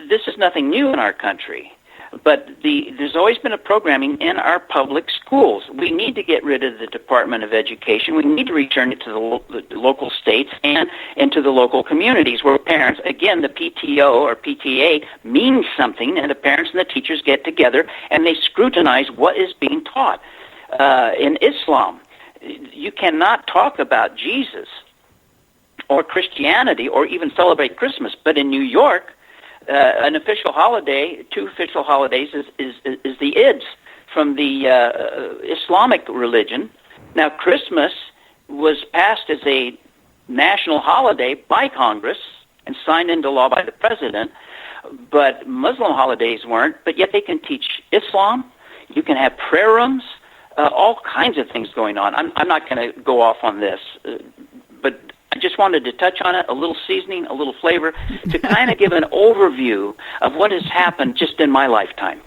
this is nothing new in our country. But there's always been a programming in our public schools. We need to get rid of the Department of Education. We need to return it to the local states and into the local communities where parents, again, the PTO or PTA means something, and the parents and the teachers get together and they scrutinize what is being taught. In Islam, you cannot talk about Jesus or Christianity or even celebrate Christmas. But in New York, an official holiday, 2 official holidays, is the Eids from the Islamic religion. Now, Christmas was passed as a national holiday by Congress and signed into law by the president, but Muslim holidays weren't, but yet they can teach Islam. You can have prayer rooms, all kinds of things going on. I'm not going to go off on this, but I just wanted to touch on it, a little seasoning, a little flavor, to kind of give an overview of what has happened just in my lifetime.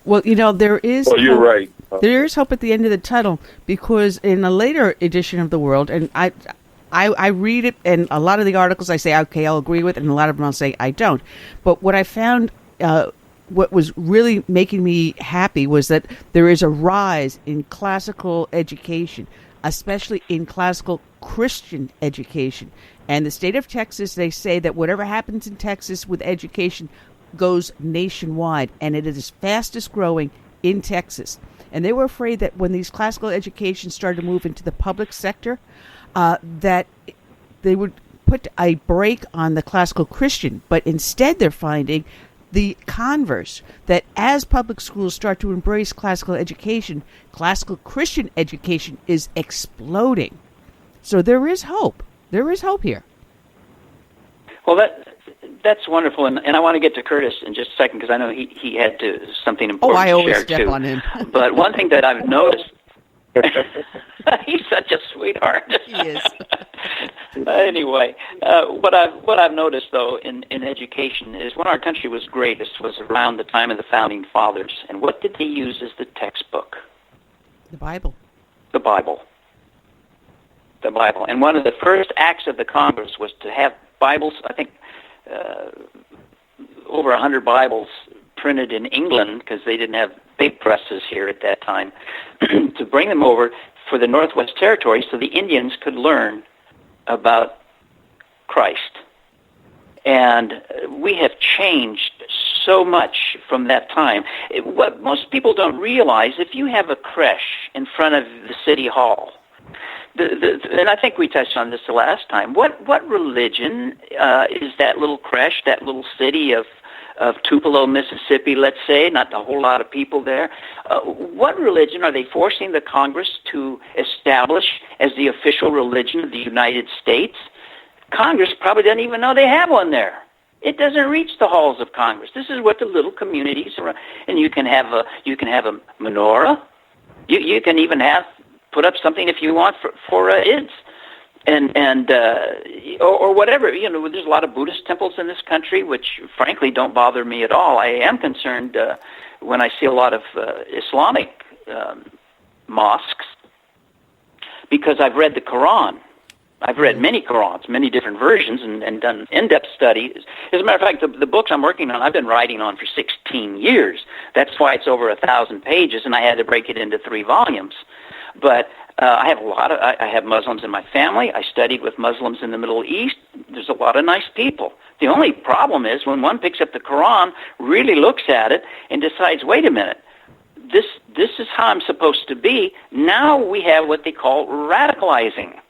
Well, there is... Well, you're right. There is hope at the end of the tunnel, because in a later edition of The World, and I read it, and a lot of the articles I say, okay, I'll agree with, and a lot of them I'll say I don't. But what I found... what was really making me happy was that there is a rise in classical education, especially in classical Christian education. And the state of Texas, they say that whatever happens in Texas with education goes nationwide, and it is fastest growing in Texas. And they were afraid that when these classical educations started to move into the public sector, that they would put a break on the classical Christian. But instead they're finding the converse, that as public schools start to embrace classical education, classical Christian education is exploding. So there is hope. There is hope here. Well, that's wonderful, and I want to get to Curtis in just a second, because I know he had something important to share, too. Oh, I always step on him. But one thing that I've noticed... He's such a sweetheart. He is. Anyway, what I've noticed, though, in education is when our country was greatest was around the time of the Founding Fathers. And what did they use as the textbook? The Bible. The Bible. The Bible. And one of the first acts of the Congress was to have Bibles, I think over 100 Bibles printed in England, because they didn't have big presses here at that time, to bring them over for the Northwest Territories so the Indians could learn about Christ. And we have changed so much from that time. What most people don't realize, if you have a creche in front of the city hall, and I think we touched on this the last time, what religion is that little creche, that little city of Tupelo, Mississippi, let's say, not a whole lot of people there. What religion are they forcing the Congress to establish as the official religion of the United States? Congress probably doesn't even know they have one there. It doesn't reach the halls of Congress. This is what the little communities are, and you can have a menorah. You can even put up something if you want for IDS. Or whatever. There's a lot of Buddhist temples in this country, which frankly don't bother me at all. I am concerned when I see a lot of Islamic mosques, because I've read the Quran. I've read many Qurans, many different versions, and done in-depth studies. As a matter of fact, the books I'm working on, I've been writing on for 16 years. That's why it's over 1,000 pages, and I had to break it into 3 volumes. But I have Muslims in my family. I studied with Muslims in the Middle East. There's a lot of nice people. The only problem is when one picks up the Quran, really looks at it, and decides, wait a minute, this is how I'm supposed to be. Now we have what they call radicalizing.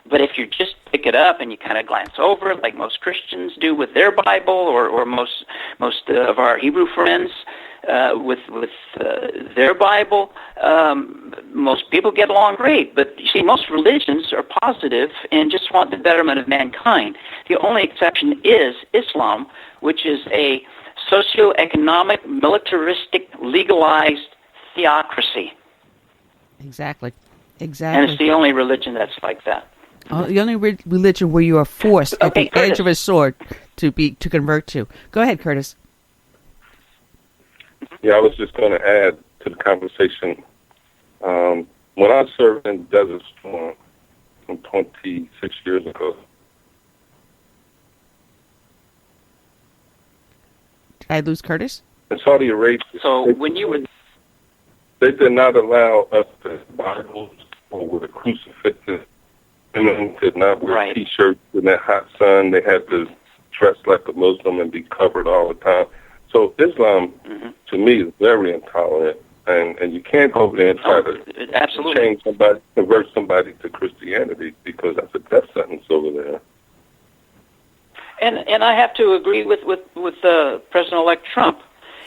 But if you just pick it up and you kind of glance over it, like most Christians do with their Bible, or most of our Hebrew friends with their Bible, most people get along great. But you see, most religions are positive and just want the betterment of mankind. The only exception is Islam, which is a socioeconomic, militaristic, legalized theocracy. Exactly. And it's the only religion that's like that. The only religion where you are forced at the edge of a sword to convert to. Go ahead, Curtis. Yeah, I was just going to add to the conversation. When I served in Desert Storm, from 26 years ago. Did I lose Curtis? In Saudi Arabia, So when you were they did not allow us to have Bibles or with a crucifix. Women could not wear Right. T-shirts in that hot sun. They had to dress like a Muslim and be covered all the time. So Islam, to me, is very intolerant, and you can't go over there and try to absolutely. change somebody, convert somebody to Christianity, because that's a death sentence over there. And I have to agree with President-elect Trump.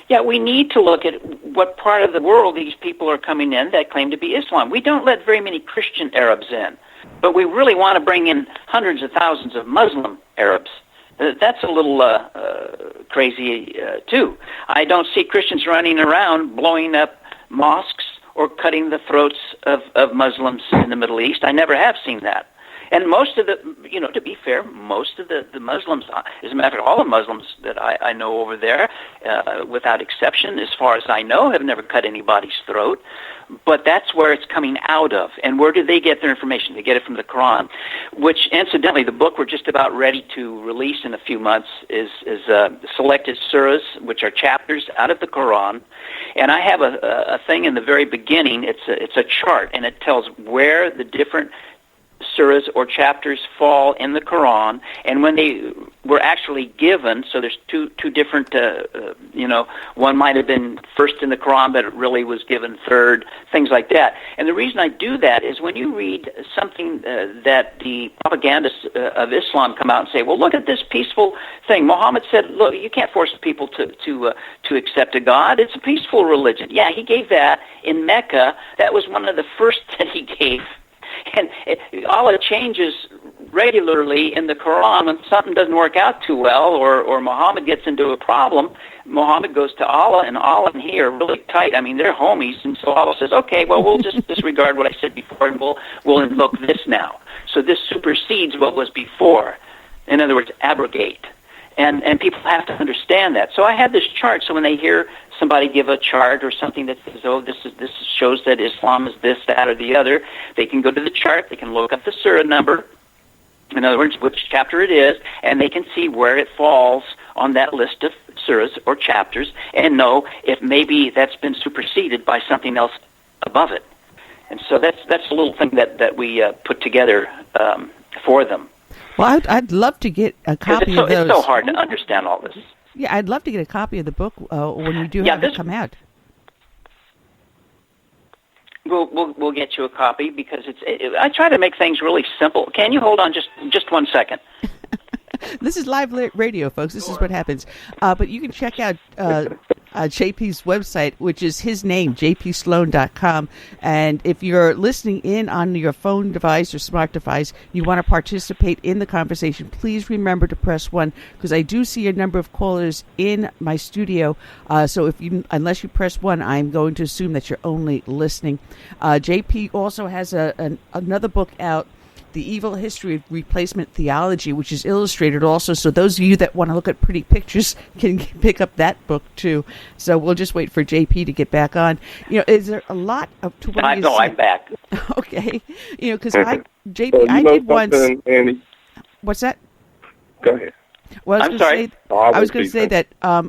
Yeah, we need to look at what part of the world these people are coming in that claim to be Islam. We don't let very many Christian Arabs in, but we really want to bring in hundreds of thousands of Muslim Arabs. That's a little crazy, too. I don't see Christians running around blowing up mosques or cutting the throats of Muslims in the Middle East. I never have seen that. And most of the, to be fair, most of the Muslims, as a matter of fact, all the Muslims that I know over there, without exception, as far as I know, have never cut anybody's throat. But that's where it's coming out of. And where do they get their information? They get it from the Quran, which, incidentally, the book we're just about ready to release in a few months is selected surahs, which are chapters out of the Quran. And I have a thing in the very beginning. It's a chart, and it tells where the different surahs or chapters fall in the Quran, and when they were actually given. So there's two different, one might have been first in the Quran, but it really was given third, things like that. And the reason I do that is when you read something that the propagandists of Islam come out and say, well, look at this peaceful thing. Muhammad said, look, you can't force people to accept a God. It's a peaceful religion. Yeah, he gave that in Mecca. That was one of the first that he gave. And Allah changes regularly in the Quran when something doesn't work out too well, or Muhammad gets into a problem. Muhammad goes to Allah, and Allah and he are really tight. I mean, they're homies, and so Allah says, okay, well, we'll just disregard what I said before, and we'll invoke this now. So this supersedes what was before. In other words, abrogate. And people have to understand that. So I had this chart, so when they hear somebody give a chart or something that says, oh, this shows that Islam is this, that, or the other, they can go to the chart, they can look up the surah number, in other words, which chapter it is, and they can see where it falls on that list of surahs or chapters and know if maybe that's been superseded by something else above it. And so that's a little thing that we put together for them. Well, I'd love to get a copy of those. It's so hard to understand all this. Yeah, I'd love to get a copy of the book when you do have it come out. We'll get you a copy because I try to make things really simple. Can you hold on just 1 second? This is live radio, folks. This is what happens. But you can check out JP's website, which is his name, jpsloane.com. And if you're listening in on your phone device or smart device, you want to participate in the conversation, please remember to press 1, because I do see a number of callers in my studio. So unless you press 1, I'm going to assume that you're only listening. JP also has another book out, The Evil History of Replacement Theology, which is illustrated also. So those of you that want to look at pretty pictures can pick up that book too. So we'll just wait for JP to get back on. Is there a lot of to what I'm back. Okay. Because I did once. Annie? What's that? Go ahead. Well, I'm sorry. I was going to say that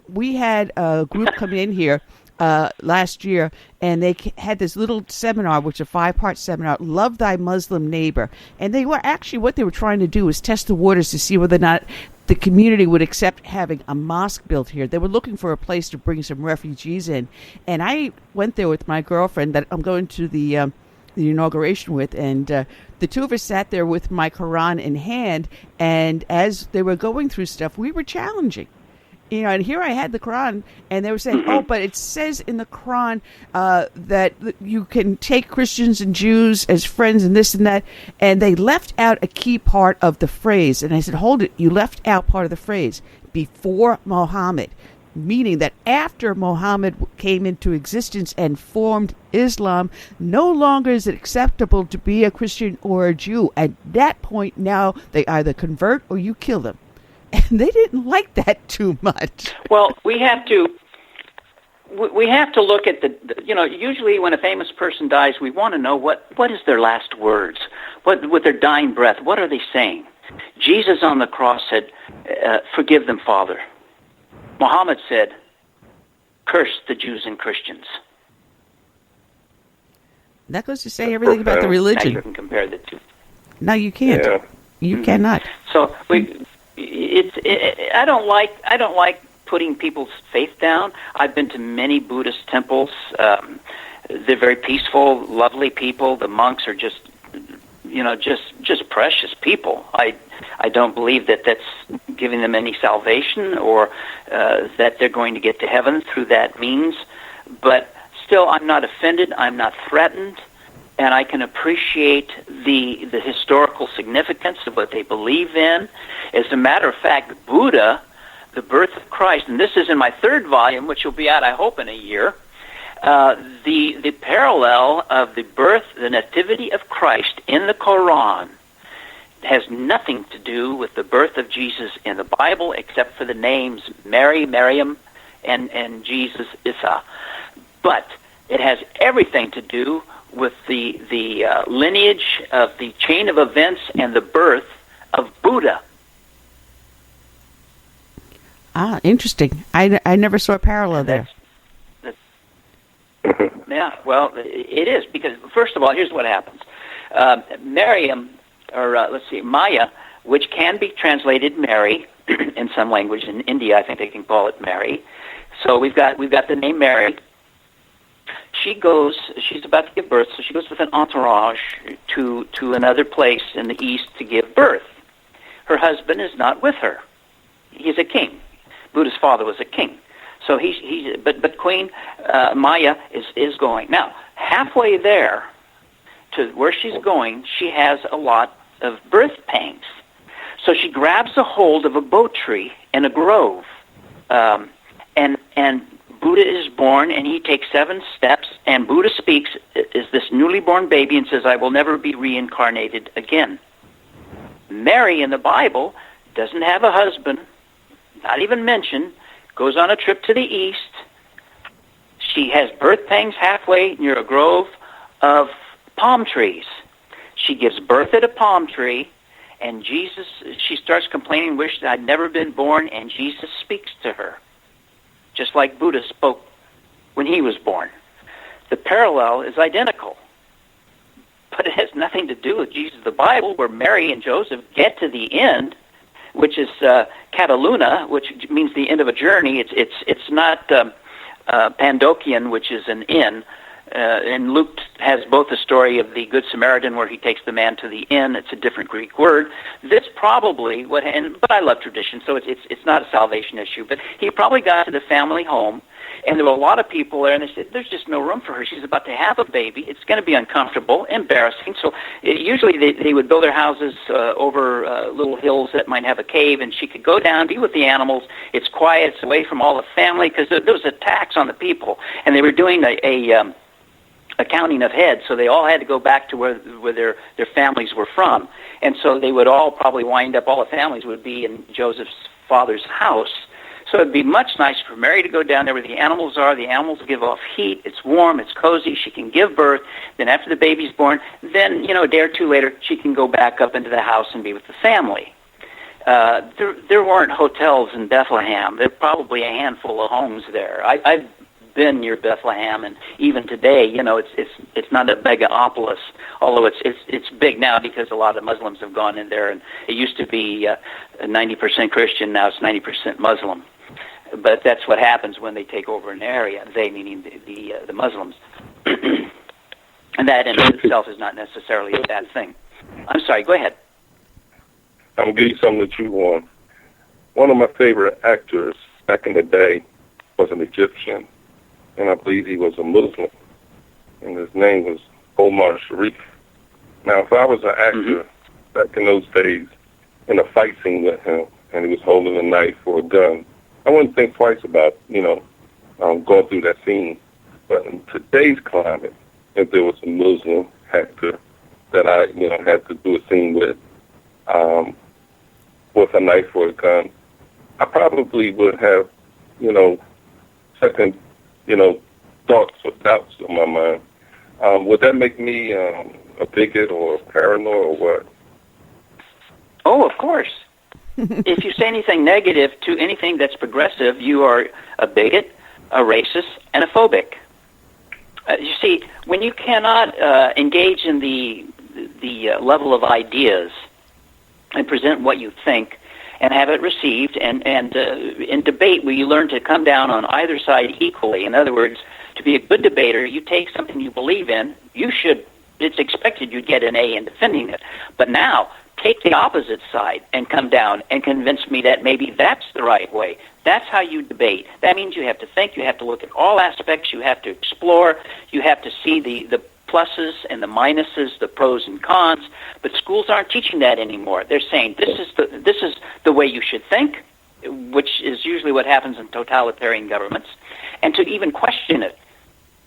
we had a group come in here last year, and they had this little seminar, which is a 5-part seminar, Love Thy Muslim Neighbor. And what they were trying to do was test the waters to see whether or not the community would accept having a mosque built here. They were looking for a place to bring some refugees in. And I went there with my girlfriend that I'm going to the inauguration with, and the two of us sat there with my Quran in hand, and as they were going through stuff, we were challenging. And here I had the Quran, and they were saying, oh, but it says in the Quran that you can take Christians and Jews as friends and this and that. And they left out a key part of the phrase. And I said, hold it, you left out part of the phrase, before Muhammad, meaning that after Muhammad came into existence and formed Islam, no longer is it acceptable to be a Christian or a Jew. At that point now, they either convert or you kill them. And they didn't like that too much. Well, we have to we have to look at usually when a famous person dies, we want to know what is their last words, with their dying breath, what are they saying? Jesus on the cross said, forgive them, Father. Muhammad said, curse the Jews and Christians. That goes to say everything about the religion. Now you can compare the two. No, you can't. Yeah. You cannot. So I don't like putting people's faith down. I've been to many Buddhist temples. They're very peaceful, lovely people. The monks are just precious people. I don't believe that that's giving them any salvation or that they're going to get to heaven through that means. But still, I'm not offended. I'm not threatened. And I can appreciate the historical significance of what they believe in. As a matter of fact, Buddha, the birth of Christ, and this is in my third volume, which will be out, I hope, in a year, the parallel of the birth, the nativity of Christ in the Quran has nothing to do with the birth of Jesus in the Bible except for the names Mary, Miriam, and Jesus, Isa. But it has everything to do with the lineage of the chain of events and the birth of Buddha. Ah, interesting. I never saw a parallel there. Yeah, well, it is, because, first of all, here's what happens. Maya, which can be translated Mary in some language. In India, I think they can call it Mary. So we've got the name Mary. She's about to give birth, so she goes with an entourage to another place in the east to give birth. Her husband is not with her. He's a king. Buddha's father was a king. So but Queen Maya is going. Now, halfway there to where she's going, she has a lot of birth pangs. So she grabs a hold of a bo tree in a grove, and Buddha is born, and he takes 7 steps, and Buddha speaks as this newly born baby and says, I will never be reincarnated again. Mary in the Bible doesn't have a husband, not even mentioned, goes on a trip to the east. She has birth pangs halfway near a grove of palm trees. She gives birth at a palm tree, and she starts complaining, wish that I'd never been born, and Jesus speaks to her, just like Buddha spoke when he was born. The parallel is identical, but it has nothing to do with Jesus the Bible, where Mary and Joseph get to the end, which is Cataluna, which means the end of a journey. It's not Pandokian, which is an inn. And Luke has both the story of the Good Samaritan, where he takes the man to the inn. It's a different Greek word. This probably but I love tradition, so it's not a salvation issue. But he probably got to the family home, and there were a lot of people there, and they said, there's just no room for her. She's about to have a baby. It's going to be uncomfortable, embarrassing. So usually they would build their houses over little hills that might have a cave, and she could go down, be with the animals. It's quiet. It's away from all the family, because there was a tax on the people, and they were doing a counting of heads, so they all had to go back to where their families were from. And so they would all probably wind up, all the families would be in Joseph's father's house. So it'd be much nicer for Mary to go down there where the animals are. The animals give off heat. It's warm. It's cozy. She can give birth. Then after the baby's born, then, a day or two later, she can go back up into the house and be with the family. There weren't hotels in Bethlehem. There are probably a handful of homes there. I've been near Bethlehem, and even today, it's not a megapolis, although it's big now because a lot of Muslims have gone in there, and it used to be 90% Christian, now it's 90% Muslim. But that's what happens when they take over an area, they meaning the Muslims. And that in itself is not necessarily a bad thing. I'm sorry, go ahead. I'm going to give you something to chew on. One of my favorite actors back in the day was an Egyptian, and I believe he was a Muslim, and his name was Omar Sharif. Now, if I was an actor back in those days in a fight scene with him, and he was holding a knife or a gun, I wouldn't think twice about, going through that scene. But in today's climate, if there was a Muslim actor that I, had to do a scene with a knife or a gun, I probably would have, second thoughts or doubts in my mind. Would that make me a bigot or paranoid or what? Oh, of course. If you say anything negative to anything that's progressive, you are a bigot, a racist, and a phobic. You see, when you cannot engage in the level of ideas and present what you think and have it received, and in debate where you learn to come down on either side equally, in other words, to be a good debater, you take something you believe in, it's expected you'd get an A in defending it. But now, take the opposite side and come down and convince me that maybe that's the right way. That's how you debate. That means you have to think, you have to look at all aspects, you have to explore, you have to see the pluses and the minuses, the pros and cons. But schools aren't teaching that anymore. They're saying this is the way you should think, which is usually what happens in totalitarian governments, and to even question it,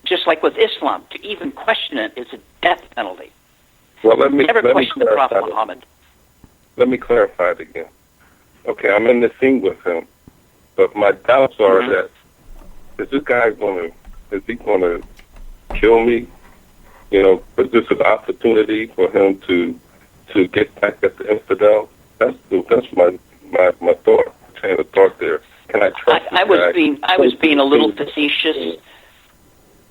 just like with Islam, to even question it is a death penalty. Well, let me question the Prophet Muhammad. Let me clarify it again. Okay, I'm in the scene with him, but my doubts are that is this guy going to kill me? Is this an opportunity for him to get back at the infidel? That's my thought, train of thought there. Can I trust I was being a little facetious.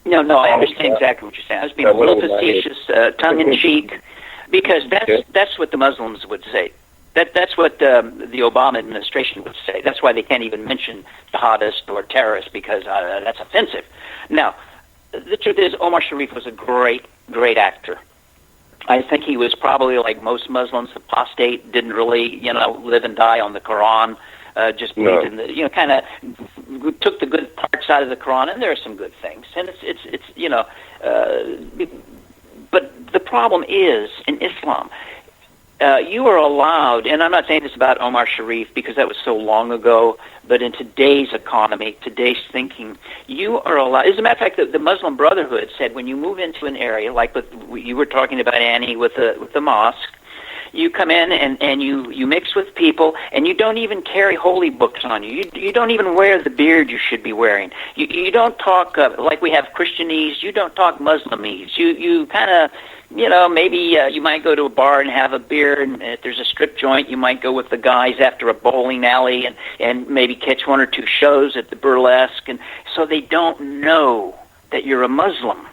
No, I understand exactly what you're saying. I was being a little facetious, tongue-in-cheek, because that's what the Muslims would say. That's what the Obama administration would say. That's why they can't even mention jihadist or terrorist, because that's offensive. Now, the truth is, Omar Sharif was a great, great actor. I think he was probably, like most Muslims, apostate, didn't really, live and die on the Quran, just believed in the, kind of took the good parts out of the Quran, and there are some good things. And it's but the problem is, in Islam, you are allowed, and I'm not saying this about Omar Sharif because that was so long ago, but in today's economy, today's thinking, you are allowed. As a matter of fact, the Muslim Brotherhood said when you move into an area, like you were talking about, Annie, with the mosque, you come in and you mix with people, and you don't even carry holy books on you. You don't even wear the beard you should be wearing. You don't talk like we have Christianese. You don't talk Muslimese. You kind of, maybe you might go to a bar and have a beer, and if there's a strip joint, you might go with the guys after a bowling alley and maybe catch one or two shows at the Burlesque. And so they don't know that you're a Muslim.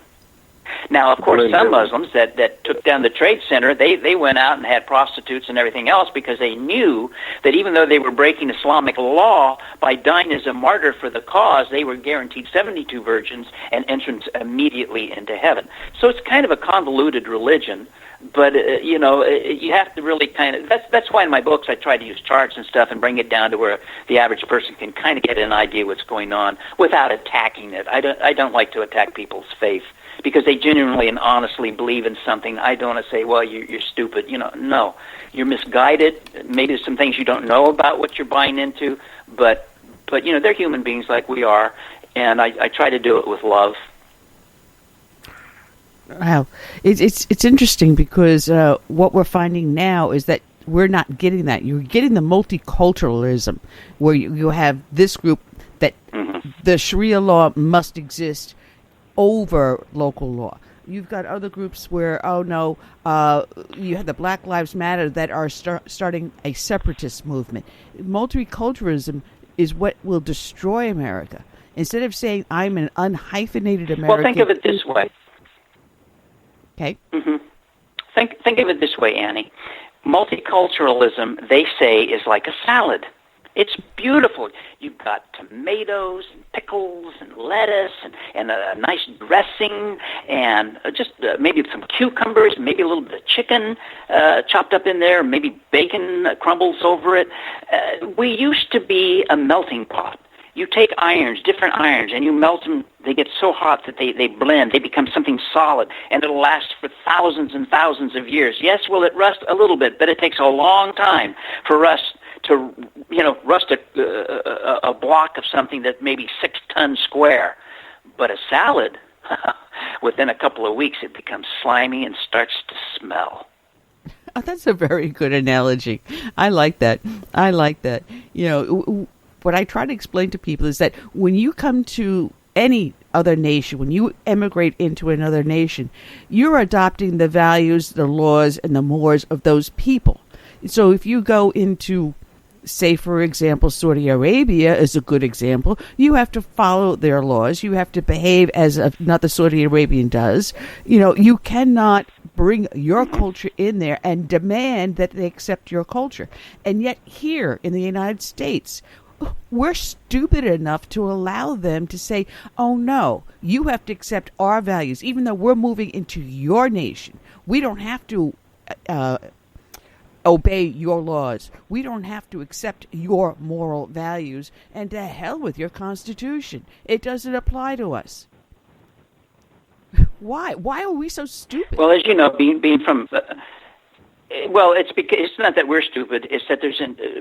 Now, of course, some Muslims that took down the Trade Center, they went out and had prostitutes and everything else because they knew that even though they were breaking Islamic law by dying as a martyr for the cause, they were guaranteed 72 virgins and entrance immediately into heaven. So it's kind of a convoluted religion, but, you have to really kind of, that's why in my books I try to use charts and stuff and bring it down to where the average person can kind of get an idea what's going on without attacking it. I don't like to attack people's faith, because they genuinely and honestly believe in something. I don't want to say, well, you're stupid. No, you're misguided. Maybe there's some things you don't know about what you're buying into, but they're human beings like we are, and I try to do it with love. Wow, it's interesting because what we're finding now is that we're not getting that. You're getting the multiculturalism, where you have this group that the Sharia law must exist over local law. You've got other groups where, you have the Black Lives Matter that are starting a separatist movement. Multiculturalism is what will destroy America. Instead of saying, I'm an unhyphenated American... Well, think of it this way. Okay. Think of it this way, Annie. Multiculturalism, they say, is like a salad. It's beautiful. You've got tomatoes and pickles and lettuce and a nice dressing and just maybe some cucumbers, maybe a little bit of chicken chopped up in there, maybe bacon crumbles over it. We used to be a melting pot. You take different irons, and you melt them. They get so hot that they blend. They become something solid, and it'll last for thousands and thousands of years. Yes, will it rust a little bit, but it takes a long time for rust to, rust a block of something that may be 6 tons square. But a salad, within a couple of weeks, it becomes slimy and starts to smell. Oh, that's a very good analogy. I like that. What I try to explain to people is that when you come to any other nation, when you emigrate into another nation, you're adopting the values, the laws, and the mores of those people. So if you go into, say, for example, Saudi Arabia is a good example. You have to follow their laws. You have to behave as another Saudi Arabian does. You cannot bring your culture in there and demand that they accept your culture. And yet here in the United States, we're stupid enough to allow them to say, oh, no, you have to accept our values, even though we're moving into your nation. We don't have to obey your laws. We don't have to accept your moral values, and to hell with your Constitution. It doesn't apply to us. Why? Why are we so stupid? Well, as you know, being from... it's because it's not that we're stupid. It's that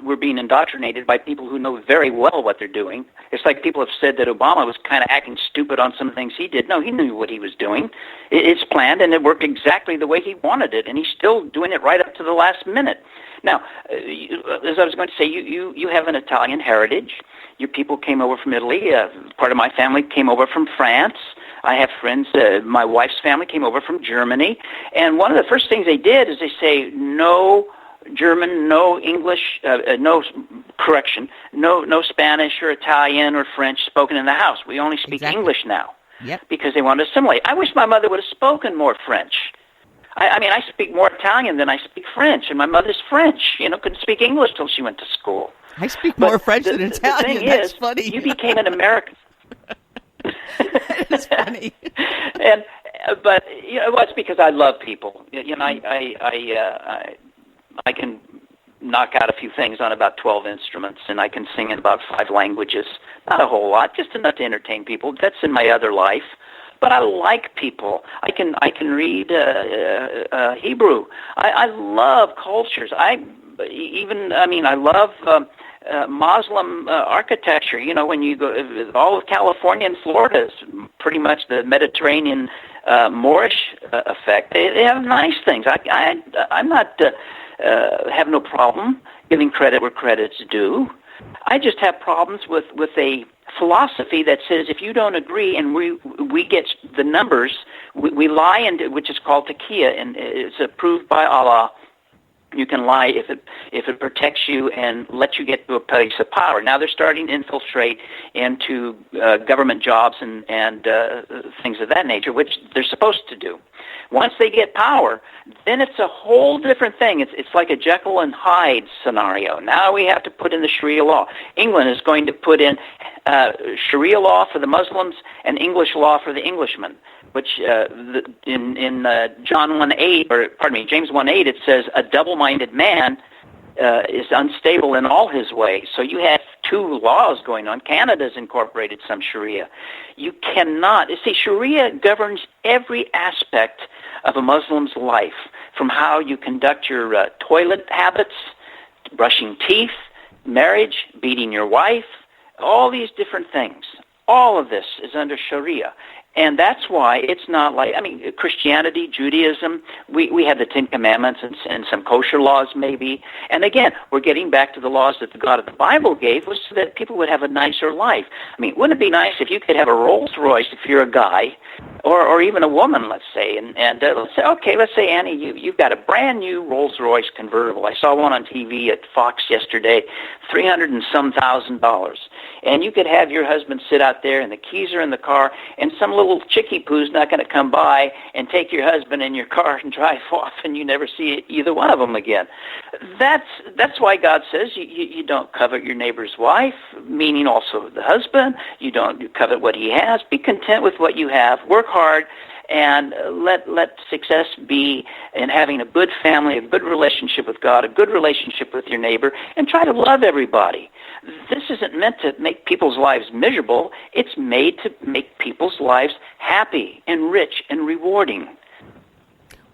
we're being indoctrinated by people who know very well what they're doing. It's like people have said that Obama was kind of acting stupid on some things he did. No, he knew what he was doing. It's planned, and it worked exactly the way he wanted it, and he's still doing it right up to the last minute. Now, as I was going to say, you have an Italian heritage. Your people came over from Italy. Part of my family came over from France. I have friends, my wife's family came over from Germany, and one of the first things they did is they say no German, no English, no Spanish or Italian or French spoken in the house. We only speak English now. Yep. Because they want to assimilate. I wish my mother would have spoken more French. I mean, I speak more Italian than I speak French, and my mother's French. Couldn't speak English till she went to school. I speak more French than Italian. The thing That's is, funny. You became an American. It's funny. But it's because I love people. I can knock out a few things on about 12 instruments, and I can sing in about 5 languages. Not a whole lot, just enough to entertain people. That's in my other life. But I like people. I can read Hebrew. I love cultures. I love Muslim architecture. When you go, all of California and Florida is pretty much the Mediterranean Moorish effect. They have nice things. I'm not have no problem giving credit where credit's due. I just have problems with a philosophy that says if you don't agree and we get the numbers, we lie, which is called taqiyya, and it's approved by Allah. You can lie if it protects you and lets you get to a place of power. Now they're starting to infiltrate into government jobs and things of that nature, which they're supposed to do. Once they get power, then it's a whole different thing. It's like a Jekyll and Hyde scenario. Now we have to put in the Sharia law. England is going to put in Sharia law for the Muslims and English law for the Englishmen, which in James 1:8 it says a double-minded man is unstable in all his ways. So you have 2 laws going on. Canada's incorporated some Sharia. You cannot... See, Sharia governs every aspect of a Muslim's life, from how you conduct your toilet habits, brushing teeth, marriage, beating your wife, all these different things. All of this is under Sharia. And that's why it's not like, Christianity, Judaism, we have the 10 Commandments and some kosher laws maybe. And again, we're getting back to the laws that the God of the Bible gave, was so that people would have a nicer life. Wouldn't it be nice if you could have a Rolls Royce if you're a guy, or even a woman, let's say, and let's say, Annie, you've got a brand new Rolls Royce convertible. I saw one on TV at Fox yesterday, $300,000 and some thousand. And you could have your husband sit out there, and the keys are in the car, and some little chickie poo's not going to come by and take your husband in your car and drive off, and you never see either one of them again. That's why God says you don't covet your neighbor's wife, meaning also the husband. You don't covet what he has. Be content with what you have. Work hard, and let success be in having a good family, a good relationship with God, a good relationship with your neighbor, and try to love everybody. This isn't meant to make people's lives miserable. It's made to make people's lives happy and rich and rewarding.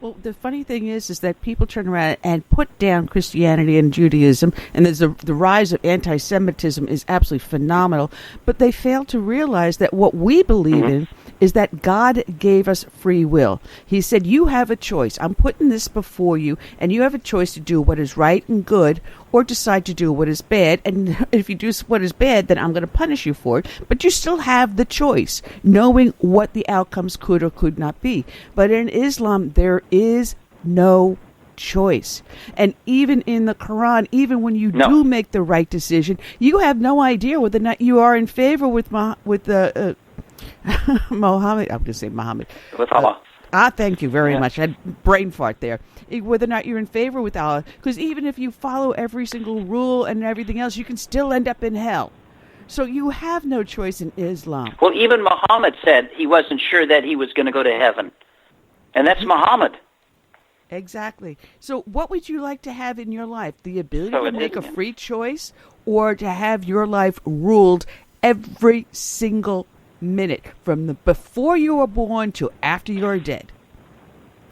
Well, the funny thing is that people turn around and put down Christianity and Judaism, and there's the rise of anti-Semitism is absolutely phenomenal, but they fail to realize that what we believe in is that God gave us free will. He said, you have a choice. I'm putting this before you, and you have a choice to do what is right and good or decide to do what is bad. And if you do what is bad, then I'm going to punish you for it. But you still have the choice, knowing what the outcomes could or could not be. But in Islam, there is no choice. And even in the Quran, even when you do make the right decision, you have no idea whether or not you are in favor with the Muhammad. I'm going to say Muhammad. With Allah. Thank you very much. I had brain fart there. Whether or not you're in favor with Allah, because even if you follow every single rule and everything else, you can still end up in hell. So you have no choice in Islam. Well, even Muhammad said he wasn't sure that he was going to go to heaven. And that's Muhammad. Exactly. So what would you like to have in your life? The ability to make a free choice, or to have your life ruled every single minute from the before you were born to after you're dead?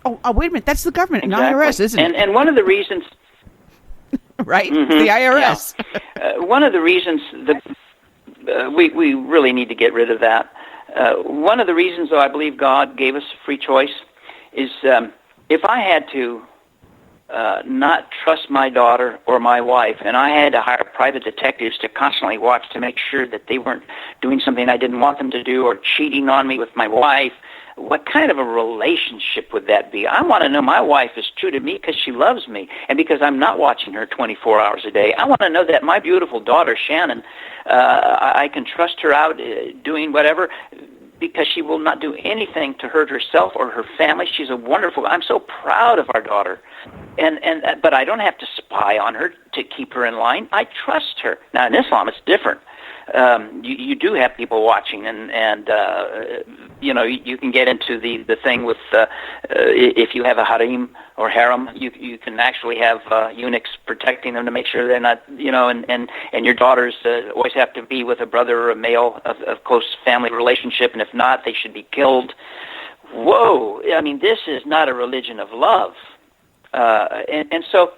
Oh, wait a minute. That's the government, not IRS, isn't it? And one of the reasons... right? The IRS. Yeah. One of the reasons that we really need to get rid of that. One of the reasons, though, I believe God gave us free choice is... if I had to not trust my daughter or my wife, and I had to hire private detectives to constantly watch to make sure that they weren't doing something I didn't want them to do or cheating on me with my wife, what kind of a relationship would that be? I want to know my wife is true to me because she loves me and because I'm not watching her 24 hours a day. I want to know that my beautiful daughter, Shannon, I can trust her out doing whatever, because she will not do anything to hurt herself or her family. She's a wonderful... I'm so proud of our daughter. But I don't have to spy on her to keep her in line. I trust her. Now, in Islam, it's different. You do have people watching, and you can get into the thing with if you have a harem, you can actually have eunuchs protecting them to make sure they're not, and your daughters always have to be with a brother or a male of close family relationship, and if not, they should be killed. Whoa! I mean, this is not a religion of love, and so.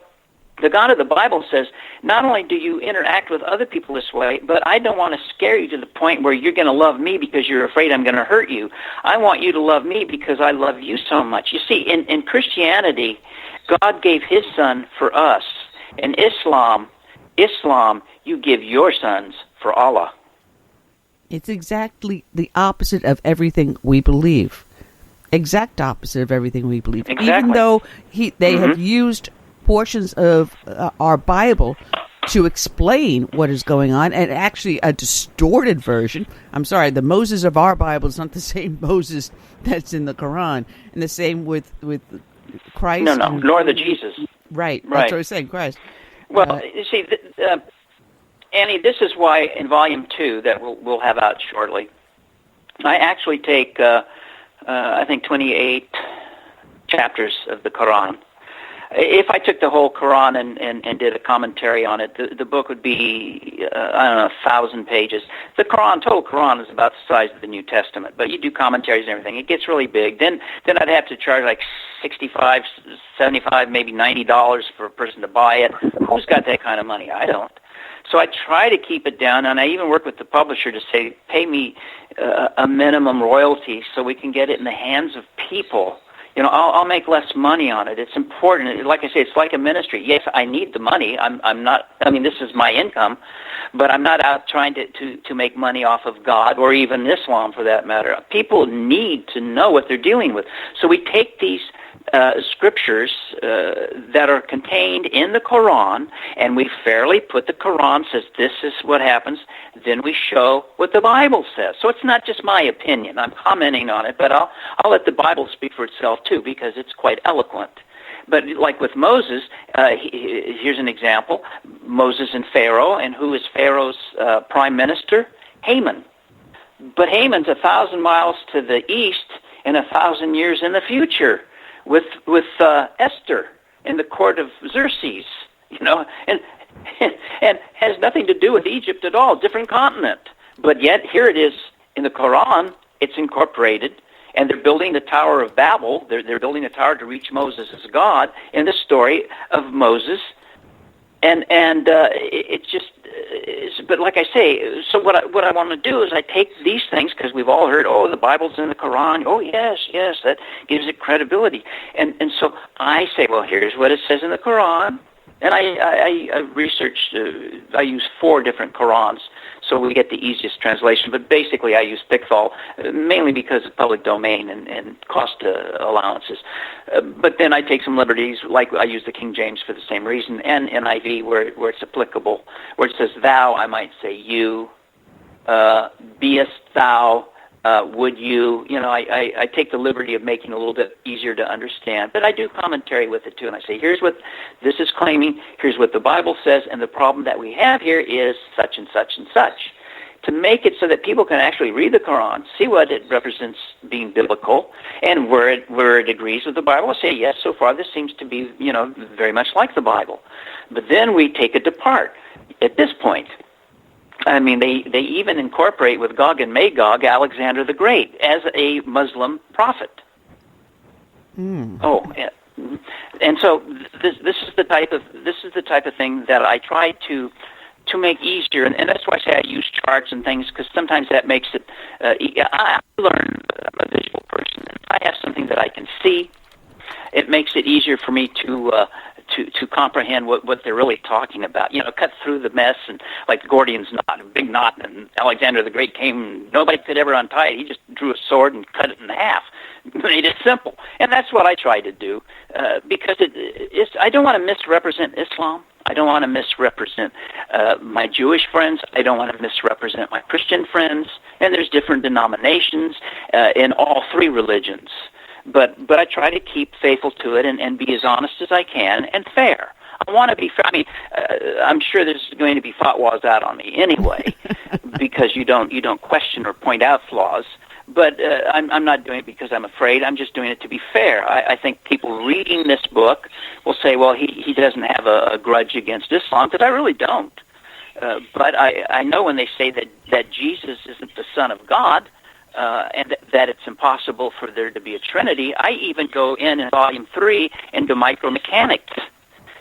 The God of the Bible says, not only do you interact with other people this way, but I don't want to scare you to the point where you're going to love me because you're afraid I'm going to hurt you. I want you to love me because I love you so much. You see, in Christianity, God gave his son for us. In Islam, you give your sons for Allah. It's exactly the opposite of everything we believe. Exact opposite of everything we believe. Exactly. Even though they have used portions of our Bible to explain what is going on, and actually a distorted version. I'm sorry, the Moses of our Bible is not the same Moses that's in the Quran, and the same with Christ. No, nor the Jesus. Right. That's what I was saying, Christ. Well, you see, Annie, this is why in Volume 2 that we'll have out shortly, I actually take, I think, 28 chapters of the Quran. If I took the whole Quran and did a commentary on it, the book would be, 1,000 pages. The total Quran is about the size of the New Testament, but you do commentaries and everything. It gets really big. Then I'd have to charge like $65, $75, maybe $90 for a person to buy it. Who's got that kind of money? I don't. So I try to keep it down, and I even work with the publisher to say, pay me a minimum royalty so we can get it in the hands of people. I'll make less money on it. It's important. Like I say, it's like a ministry. Yes, I need the money. I'm not. I mean, this is my income, but I'm not out trying to make money off of God or even Islam, for that matter. People need to know what they're dealing with. So we take these scriptures that are contained in the Quran, and we fairly put the Quran says this is what happens. Then we show what the Bible says. So it's not just my opinion. I'm commenting on it, but I'll let the Bible speak for itself too, because it's quite eloquent. But like with Moses, here's an example: Moses and Pharaoh, and who is Pharaoh's prime minister? Haman. But Haman's 1,000 miles to the east and 1,000 years in the future. With Esther in the court of Xerxes, and has nothing to do with Egypt at all, different continent. But yet here it is in the Quran, it's incorporated, and they're building the Tower of Babel. They're building the tower to reach Moses as God in the story of Moses, and it's just but like I say, so what I want to do is I take these things, because we've all heard, oh, the Bible's in the Quran. Oh, yes, that gives it credibility. And so I say, well, here's what it says in the Quran. And I researched, I use 4 different Qurans, so we get the easiest translation. But basically I use Pickthall, mainly because of public domain and cost allowances. But then I take some liberties, like I use the King James for the same reason, and NIV where it's applicable. Where it says thou, I might say you, beest thou, would you, I take the liberty of making it a little bit easier to understand, but I do commentary with it too, and I say, here's what this is claiming, here's what the Bible says, and the problem that we have here is such and such and such. To make it so that people can actually read the Quran, see what it represents being biblical, and where it agrees with the Bible, say, yes, so far this seems to be, very much like the Bible. But then we take it apart. At this point, I mean, they even incorporate with Gog and Magog Alexander the Great as a Muslim prophet. Oh, and so this is the type of thing that I try to make easier, and that's why I say I use charts and things, because sometimes that makes it. I learn, I'm a visual person, and if I have something that I can see, it makes it easier for me to comprehend what they're really talking about. Cut through the mess, and like the Gordian's knot, a big knot, and Alexander the Great came, nobody could ever untie it. He just drew a sword and cut it in half. Made it simple. And that's what I try to do, because I don't want to misrepresent Islam. I don't want to misrepresent my Jewish friends. I don't want to misrepresent my Christian friends. And there's different denominations in all 3 religions. But I try to keep faithful to it and be as honest as I can and fair. I want to be fair. I mean, I'm sure there's going to be fatwas out on me anyway, because you don't question or point out flaws. But I'm not doing it because I'm afraid. I'm just doing it to be fair. I think people reading this book will say, well, he doesn't have a grudge against Islam, because I really don't. But I know when they say that Jesus isn't the Son of God, and that it's impossible for there to be a Trinity, I even go in Volume 3 into micromechanics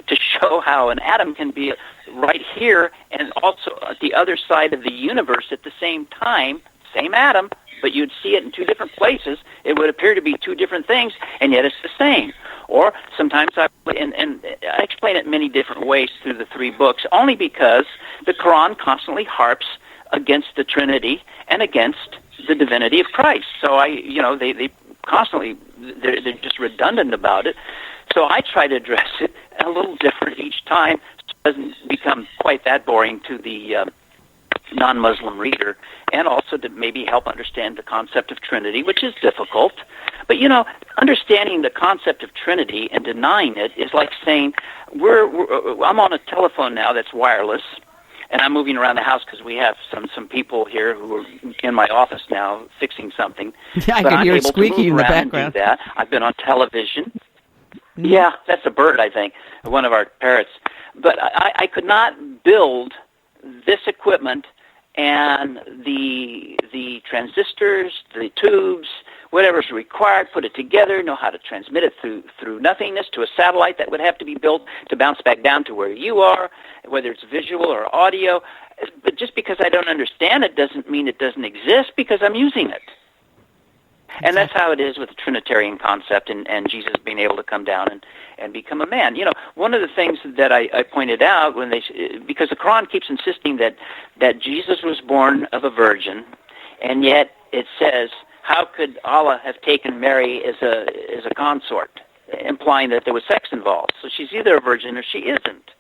to show how an atom can be right here and also at the other side of the universe at the same time, same atom, but you'd see it in 2 different places. It would appear to be 2 different things, and yet it's the same. Or sometimes I explain it in many different ways through the 3 books, only because the Quran constantly harps against the Trinity and against the divinity of Christ. So they constantly, they're just redundant about it. So I try to address it a little different each time, so it doesn't become quite that boring to the non-Muslim reader, and also to maybe help understand the concept of Trinity, which is difficult. But, understanding the concept of Trinity and denying it is like saying, I'm on a telephone now that's wireless, and I'm moving around the house because we have some people here who are in my office now fixing something. Yeah, I can hear it squeaky in the background. Do that. I've been on television. Mm-hmm. Yeah, that's a bird, I think, one of our parrots. But I could not build this equipment and the transistors, the tubes, whatever's required, put it together, know how to transmit it through nothingness to a satellite that would have to be built to bounce back down to where you are, whether it's visual or audio. But just because I don't understand it doesn't mean it doesn't exist, because I'm using it. And that's how it is with the Trinitarian concept and Jesus being able to come down and become a man. One of the things that I pointed out because the Quran keeps insisting that Jesus was born of a virgin, and yet it says, how could Allah have taken Mary as a consort, implying that there was sex involved? So she's either a virgin or she isn't.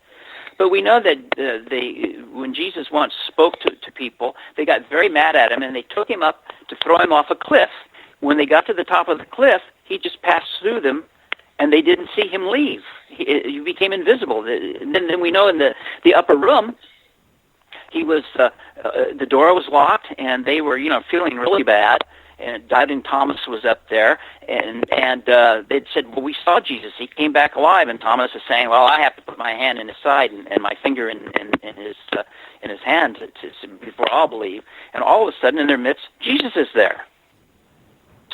But we know that when Jesus once spoke to people, they got very mad at him, and they took him up to throw him off a cliff. When they got to the top of the cliff, he just passed through them, and they didn't see him leave. He became invisible. Then we know in the upper room, he was the door was locked, and they were feeling really bad. And doubting Thomas was up there, and they'd said, well, we saw Jesus. He came back alive. And Thomas is saying, well, I have to put my hand in his side and my finger in his hand before I'll believe. And all of a sudden, in their midst, Jesus is there.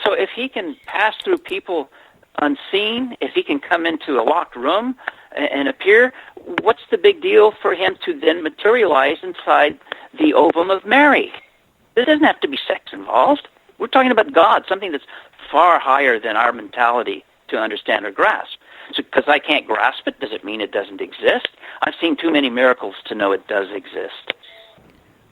So if he can pass through people unseen, if he can come into a locked room and appear, what's the big deal for him to then materialize inside the ovum of Mary? There doesn't have to be sex involved. We're talking about God, something that's far higher than our mentality to understand or grasp. So, because I can't grasp it, does it mean it doesn't exist? I've seen too many miracles to know it does exist.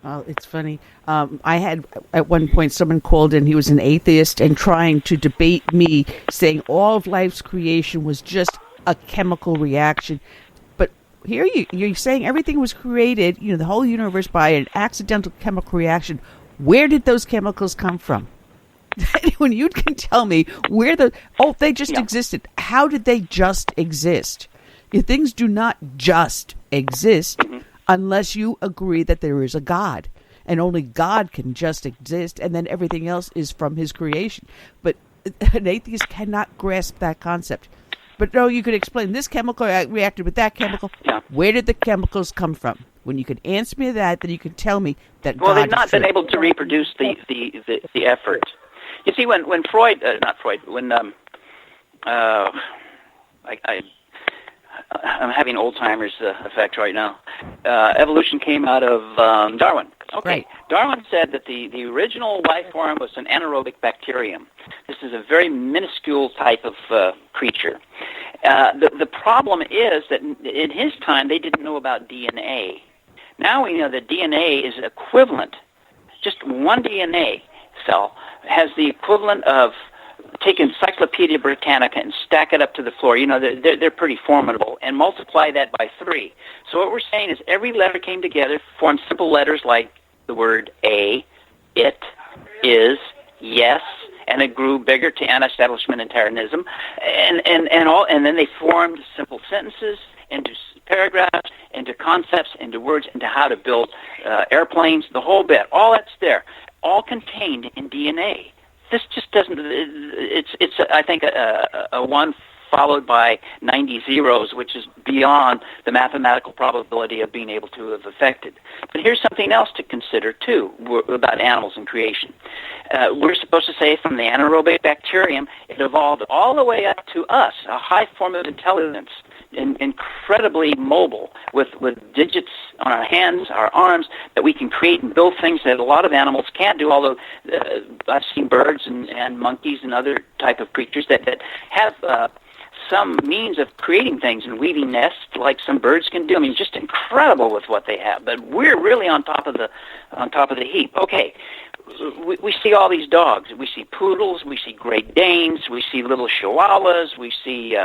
Well, it's funny. I had, at one point, someone called in, he was an atheist, and trying to debate me, saying all of life's creation was just a chemical reaction. But here you're saying everything was created, the whole universe, by an accidental chemical reaction. Where did those chemicals come from? When you can tell me where they just existed. How did they just exist? Things do not just exist unless you agree that there is a God. And only God can just exist, and then everything else is from his creation. But an atheist cannot grasp that concept. But no, you could explain this chemical reacted with that chemical. Yeah. Where did the chemicals come from? When you could answer me that, then you could tell me that well, God they've not been able to reproduce the effort. You see, when Freud, when I'm having Alzheimer's effect right now. Evolution came out of Darwin. Okay. Right. Darwin said that the original life form was an anaerobic bacterium. This is a very minuscule type of creature. The problem is that in his time they didn't know about DNA. Now we know that DNA is equivalent. Just one DNA cell has the equivalent of take Encyclopedia Britannica and stack it up to the floor. They're pretty formidable, and multiply that by 3. So what we're saying is every letter came together, formed simple letters like the word A, it, is, yes, and it grew bigger to anti-establishmentarianism, and then they formed simple sentences into paragraphs, into concepts, into words, into how to build airplanes, the whole bit. All that's there, all contained in DNA. This just doesn't. It's I think a 1 followed by 90 zeros, which is beyond the mathematical probability of being able to have affected. But here's something else to consider too about animals and creation. We're supposed to say from the anaerobic bacterium, it evolved all the way up to us, a high form of intelligence, incredibly mobile, with digits on our hands, our arms, that we can create and build things that a lot of animals can't do, although I've seen birds and monkeys and other type of creatures that have some means of creating things and weaving nests like some birds can do. I mean, just incredible with what they have. But we're really on top of the heap. Okay. We see all these dogs. We see poodles. We see Great Danes. We see little Chihuahuas. We see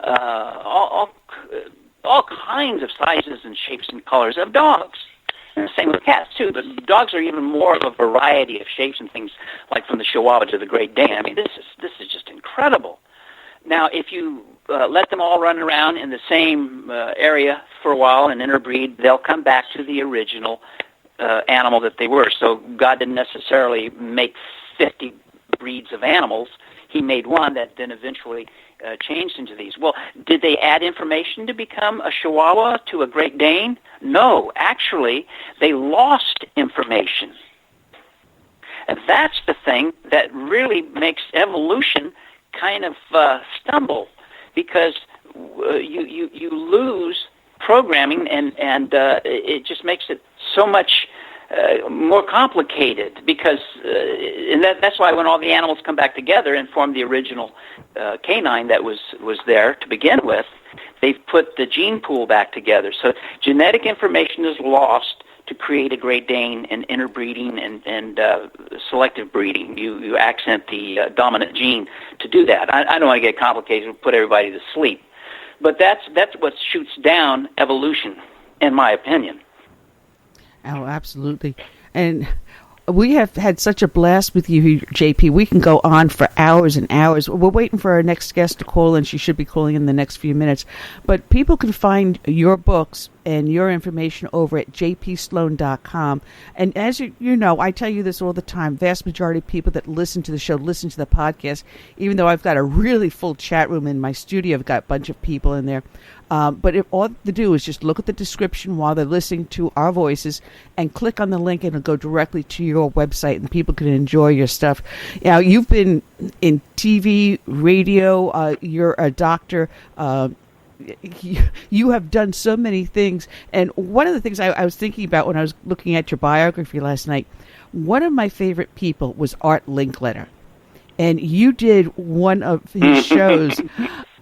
all kinds of sizes and shapes and colors of dogs. And the same with cats too. But dogs are even more of a variety of shapes and things, like from the Chihuahua to the Great Dane. I mean, this is just incredible. Now, if you let them all run around in the same area for a while and interbreed, they'll come back to the original animal that they were. So God didn't necessarily make 50 breeds of animals. He made one that then eventually changed into these. Well, did they add information to become a Chihuahua to a Great Dane? No. Actually, they lost information. And that's the thing that really makes evolution kind of stumble, because you lose programming, and it just makes it so much more complicated, because and that's why when all the animals come back together and form the original canine that was there to begin with, they've put the gene pool back together. So genetic information is lost to create a Great Dane, and interbreeding and selective breeding. You accent the dominant gene to do that. I don't want to get complicated and put everybody to sleep. But that's what shoots down evolution, in my opinion. Oh, absolutely. And we have had such a blast with you, JP. We can go on for hours and hours. We're waiting for our next guest to call in. She should be calling in the next few minutes. But people can find your books and your information over at jpsloane.com. And as you know, I tell you this all the time, vast majority of people that listen to the show listen to the podcast, even though I've got a really full chat room in my studio. I've got a bunch of people in there. But if all they do is just look at the description while they're listening to our voices and click on the link, and it'll go directly to your website, and people can enjoy your stuff. Now, you've been in TV, radio, you're a doctor, you have done so many things. And one of the things I was thinking about when I was looking at your biography last night, one of my favorite people was Art Linkletter. And you did one of his shows.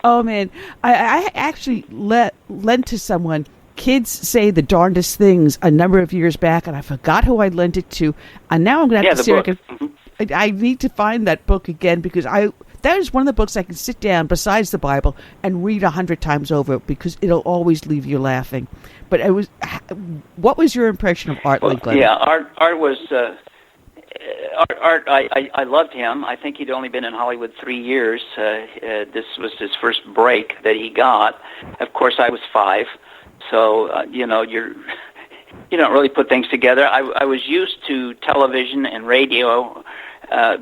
Oh, man, I actually lent to someone Kids Say the Darndest Things a number of years back, and I forgot who I lent it to. And now I'm going to have to see if I need to find that book again, because that is one of the books I can sit down besides the Bible and read 100 times over, because it'll always leave you laughing. But what was your impression of Art Linkletter? Yeah, Art was... Art, I loved him. I think he'd only been in Hollywood 3 years. This was his first break that he got. Of course, I was 5, so you don't really put things together. I was used to television and radio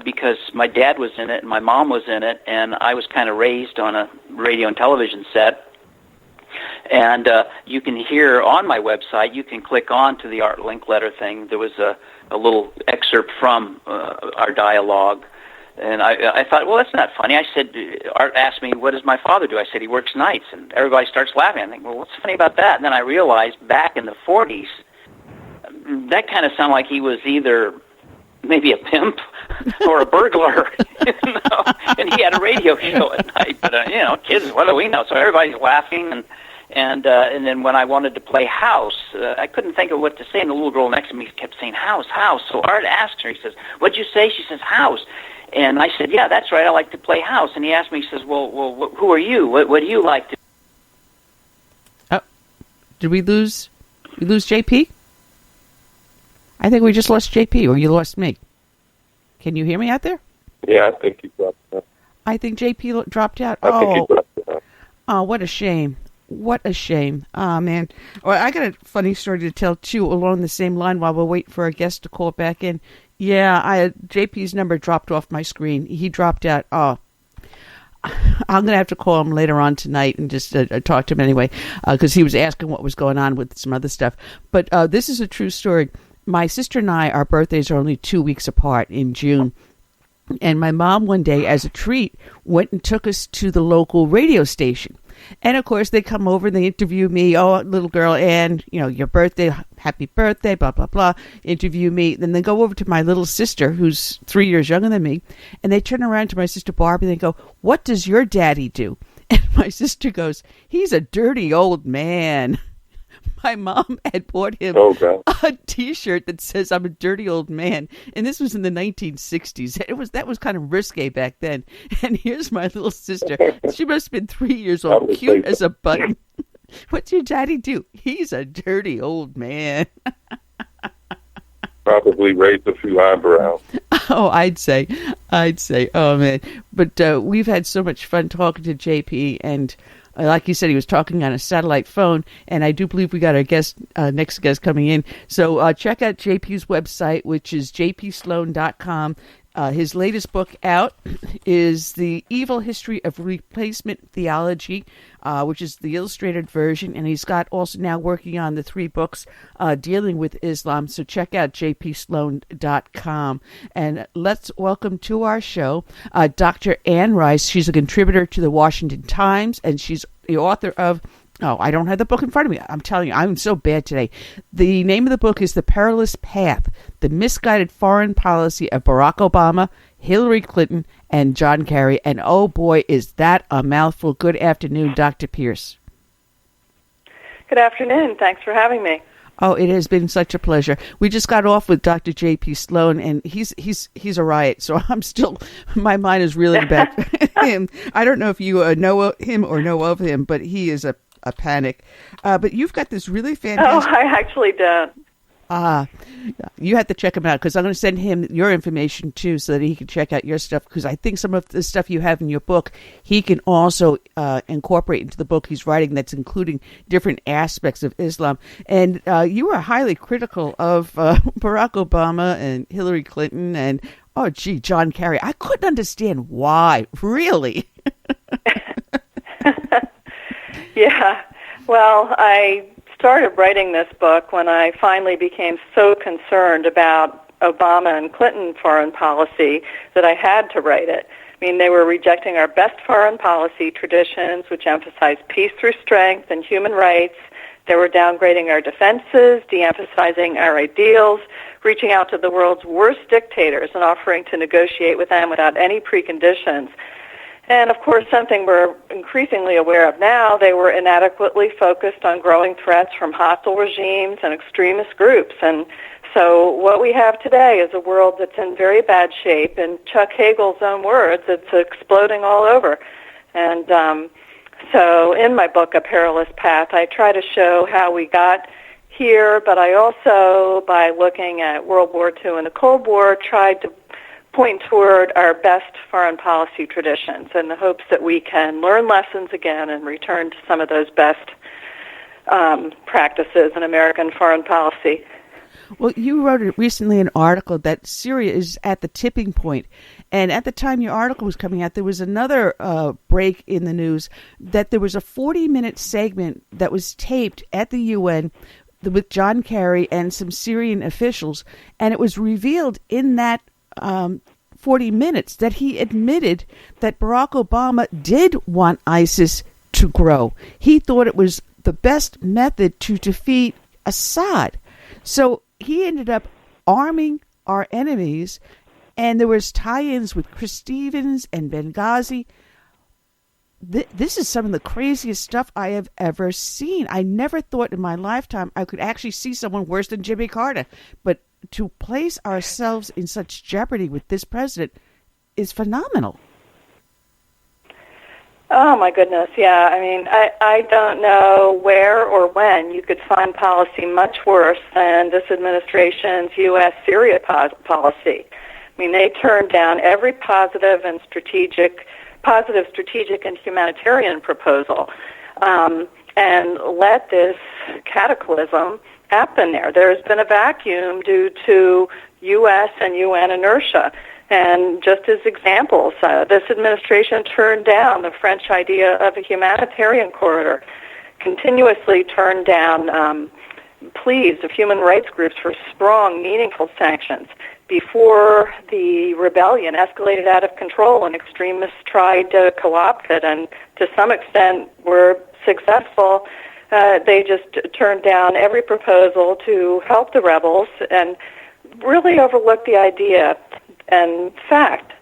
because my dad was in it and my mom was in it, and I was kind of raised on a radio and television set. And you can hear on my website, you can click on to the Art Linkletter thing. There was a little excerpt from our dialogue. And I thought, well, that's not funny. I said, Art asked me, what does my father do? I said, he works nights. And everybody starts laughing. I think, well, what's funny about that? And then I realized back in the 40s, that kind of sounded like he was either maybe a pimp or a burglar, and he had a radio show at night. But, kids, what do we know? So everybody's laughing, and then when I wanted to play house, I couldn't think of what to say, and the little girl next to me kept saying, house, house. So Art asked her, he says, what'd you say? She says, house. And I said, yeah, that's right, I like to play house. And he asked me, he says, well, who are you? What do you like to do? Oh, did we lose JP? I think we just lost JP, or you lost me. Can you hear me out there? Yeah, I think he dropped out. I think JP dropped out. I think he dropped out. Oh, what a shame. What a shame. Oh, man. Well, I got a funny story to tell, too, along the same line while we're waiting for our guest to call back in. Yeah, JP's number dropped off my screen. He dropped out. Oh, I'm going to have to call him later on tonight and just talk to him anyway, because he was asking what was going on with some other stuff. But this is a true story. My sister and I, our birthdays are only 2 weeks apart in June. And my mom one day, as a treat, went and took us to the local radio station. And, of course, they come over and they interview me. Oh, little girl, Ann, your birthday, happy birthday, blah, blah, blah. Interview me. Then they go over to my little sister, who's 3 years younger than me. And they turn around to my sister Barbie and they go, what does your daddy do? And my sister goes, he's a dirty old man. My mom had bought him a T-shirt that says I'm a dirty old man, and this was in the 1960s. That was kind of risque back then. And here's my little sister. She must have been 3 years old, cute as a button. What's your daddy do? He's a dirty old man. Probably raised a few eyebrows. Oh, I'd say. Oh, man. But we've had so much fun talking to JP, and like you said, he was talking on a satellite phone, and I do believe we got our next guest coming in. So check out JP's website, which is jpsloane.com. His latest book out is The Evil History of Replacement Theology, which is the illustrated version, and he's got also now working on the 3 books dealing with Islam. So check out jpsloane.com. And let's welcome to our show Dr. Ann Rice. She's a contributor to the Washington Times, and she's the author of... Oh, I don't have the book in front of me. I'm telling you, I'm so bad today. The name of the book is The Perilous Path, The Misguided Foreign Policy of Barack Obama, Hillary Clinton, and John Kerry. And oh boy, is that a mouthful. Good afternoon, Dr. Pierce. Good afternoon. Thanks for having me. Oh, it has been such a pleasure. We just got off with Dr. J.P. Sloane, and he's a riot. So I'm still, my mind is reeling about him. I don't know if you know him or know of him, but he is a panic. But you've got this really fantastic... Oh, I actually don't. You have to check him out because I'm going to send him your information too so that he can check out your stuff because I think some of the stuff you have in your book he can also incorporate into the book he's writing that's including different aspects of Islam. And you were highly critical of Barack Obama and Hillary Clinton and, John Kerry. I couldn't understand why, really. Yeah. Well, I started writing this book when I finally became so concerned about Obama and Clinton foreign policy that I had to write it. I mean, they were rejecting our best foreign policy traditions, which emphasize peace through strength and human rights. They were downgrading our defenses, de-emphasizing our ideals, reaching out to the world's worst dictators and offering to negotiate with them without any preconditions. And, of course, something we're increasingly aware of now, they were inadequately focused on growing threats from hostile regimes and extremist groups. And so what we have today is a world that's in very bad shape. In Chuck Hagel's own words, it's exploding all over. And so in my book, A Perilous Path, I try to show how we got here, but I also, by looking at World War II and the Cold War, tried to point toward our best foreign policy traditions in the hopes that we can learn lessons again and return to some of those best practices in American foreign policy. Well, you wrote recently an article that Syria is at the tipping point. And at the time your article was coming out, there was another break in the news that there was a 40-minute segment that was taped at the UN with John Kerry and some Syrian officials. And it was revealed in that 40 minutes that he admitted that Barack Obama did want ISIS to grow. He thought it was the best method to defeat Assad. So he ended up arming our enemies, and there was tie-ins with Chris Stevens and Benghazi. This is some of the craziest stuff I have ever seen. I never thought in my lifetime I could actually see someone worse than Jimmy Carter, but to place ourselves in such jeopardy with this president is phenomenal. Oh, my goodness, yeah. I mean, I don't know where or when you could find policy much worse than this administration's U.S. Syria policy. I mean, they turned down every positive, strategic, and humanitarian proposal and let this cataclysm happen there. There's been a vacuum due to U.S. and UN inertia. And just as examples, this administration turned down the French idea of a humanitarian corridor, continuously turned down pleas of human rights groups for strong, meaningful sanctions. Before the rebellion escalated out of control and extremists tried to co-opt it and to some extent were successful, they just turned down every proposal to help the rebels and really overlooked the idea and fact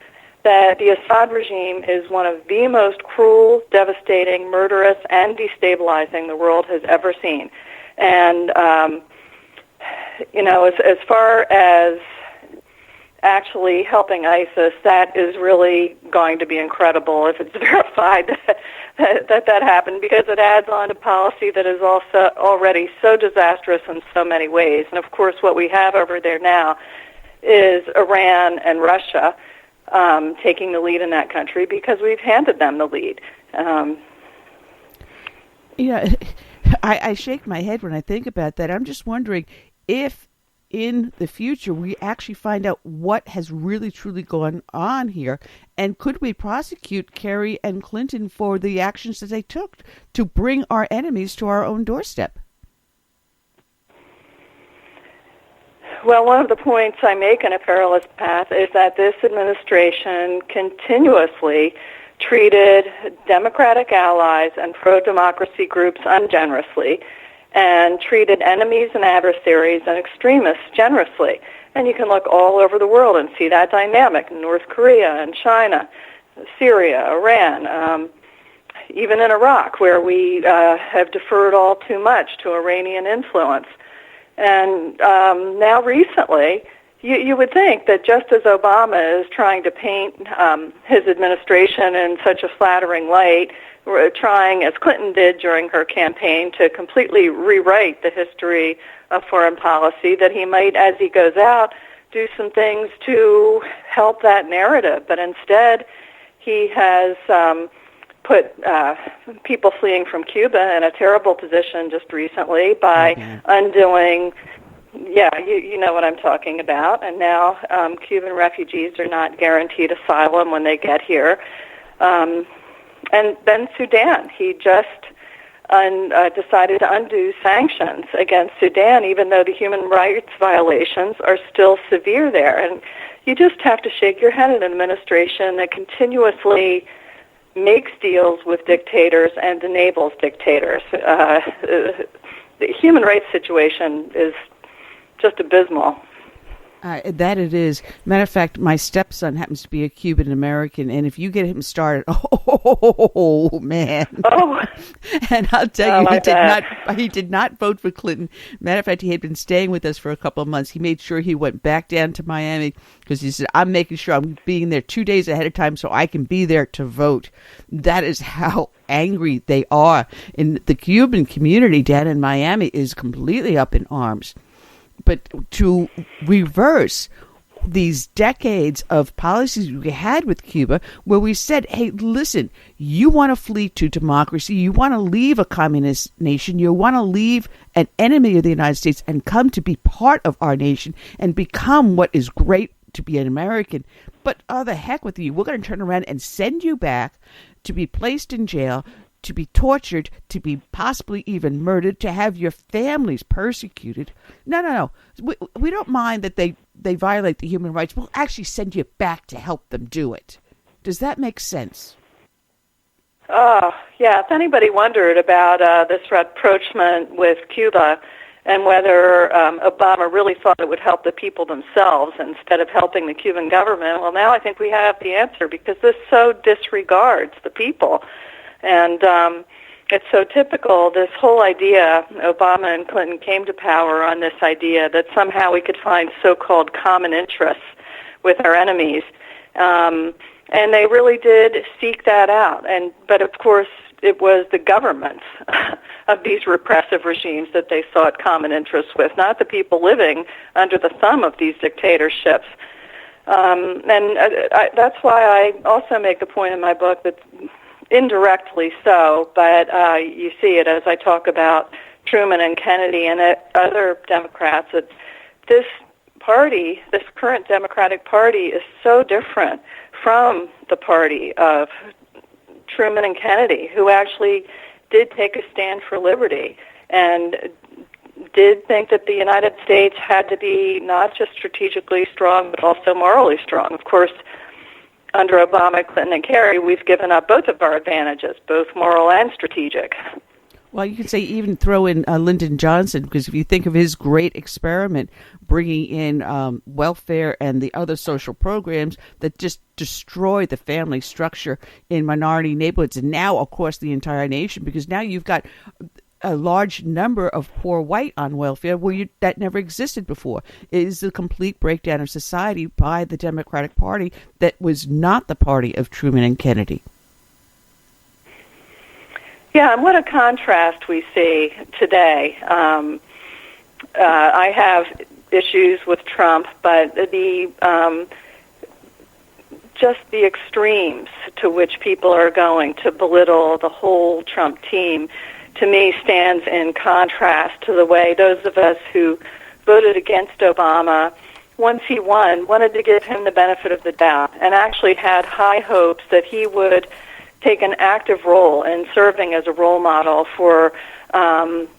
that the Assad regime is one of the most cruel, devastating, murderous, and destabilizing the world has ever seen. And, as far as actually helping ISIS, that is really going to be incredible if it's verified that happened, because it adds on to policy that is also already so disastrous in so many ways. And, of course, what we have over there now is Iran and Russia taking the lead in that country because we've handed them the lead. I shake my head when I think about that. I'm just wondering if in the future we actually find out what has really truly gone on here, and could we prosecute Kerry and Clinton for the actions that they took to bring our enemies to our own doorstep? Well, one of the points I make in A Perilous Path is that this administration continuously treated Democratic allies and pro-democracy groups ungenerously and treated enemies and adversaries and extremists generously. And you can look all over the world and see that dynamic in North Korea and China, Syria, Iran, even in Iraq, where we have deferred all too much to Iranian influence. And now recently, you would think that just as Obama is trying to paint his administration in such a flattering light, trying, as Clinton did during her campaign, to completely rewrite the history of foreign policy, that he might, as he goes out, do some things to help that narrative. But instead, he has put people fleeing from Cuba in a terrible position just recently by undoing, you know what I'm talking about. And now Cuban refugees are not guaranteed asylum when they get here. And then Sudan, he just decided to undo sanctions against Sudan, even though the human rights violations are still severe there. And you just have to shake your head at an administration that continuously makes deals with dictators and enables dictators. The human rights situation is just abysmal. That it is. Matter of fact, my stepson happens to be a Cuban American, and if you get him started, oh man! Oh, and I'll tell you, he did not vote for Clinton. Matter of fact, he had been staying with us for a couple of months. He made sure he went back down to Miami because he said, "I'm making sure I'm being there 2 days ahead of time so I can be there to vote." That is how angry they are. And the Cuban community down in Miami is completely up in arms. But to reverse these decades of policies we had with Cuba, where we said, hey, listen, you want to flee to democracy, you want to leave a communist nation, you want to leave an enemy of the United States and come to be part of our nation and become what is great to be an American. But the heck with you, we're going to turn around and send you back to be placed in jail, to be tortured, to be possibly even murdered, to have your families persecuted. No. We don't mind that they violate the human rights. We'll actually send you back to help them do it. Does that make sense? Oh, yeah. If anybody wondered about this rapprochement with Cuba and whether Obama really thought it would help the people themselves instead of helping the Cuban government, well, now I think we have the answer, because this so disregards the people. And it's so typical, this whole idea, Obama and Clinton came to power on this idea that somehow we could find so-called common interests with our enemies. And they really did seek that out. But of course, it was the governments of these repressive regimes that they sought common interests with, not the people living under the thumb of these dictatorships. That's why I also make the point in my book that indirectly so, but you see it as I talk about Truman and Kennedy and other Democrats, that this party, this current Democratic Party, is so different from the party of Truman and Kennedy, who actually did take a stand for liberty and did think that the United States had to be not just strategically strong, but also morally strong. Of course, under Obama, Clinton, and Kerry, we've given up both of our advantages, both moral and strategic. Well, you could say even throw in Lyndon Johnson, because if you think of his great experiment, bringing in welfare and the other social programs that just destroy the family structure in minority neighborhoods, and now, of course, the entire nation, because now you've got a large number of poor white on welfare that never existed before. It is a complete breakdown of society by the Democratic Party that was not the party of Truman and Kennedy. Yeah, and what a contrast we see today. I have issues with Trump, but just the extremes to which people are going to belittle the whole Trump team, to me, stands in contrast to the way those of us who voted against Obama, once he won, wanted to give him the benefit of the doubt and actually had high hopes that he would take an active role in serving as a role model for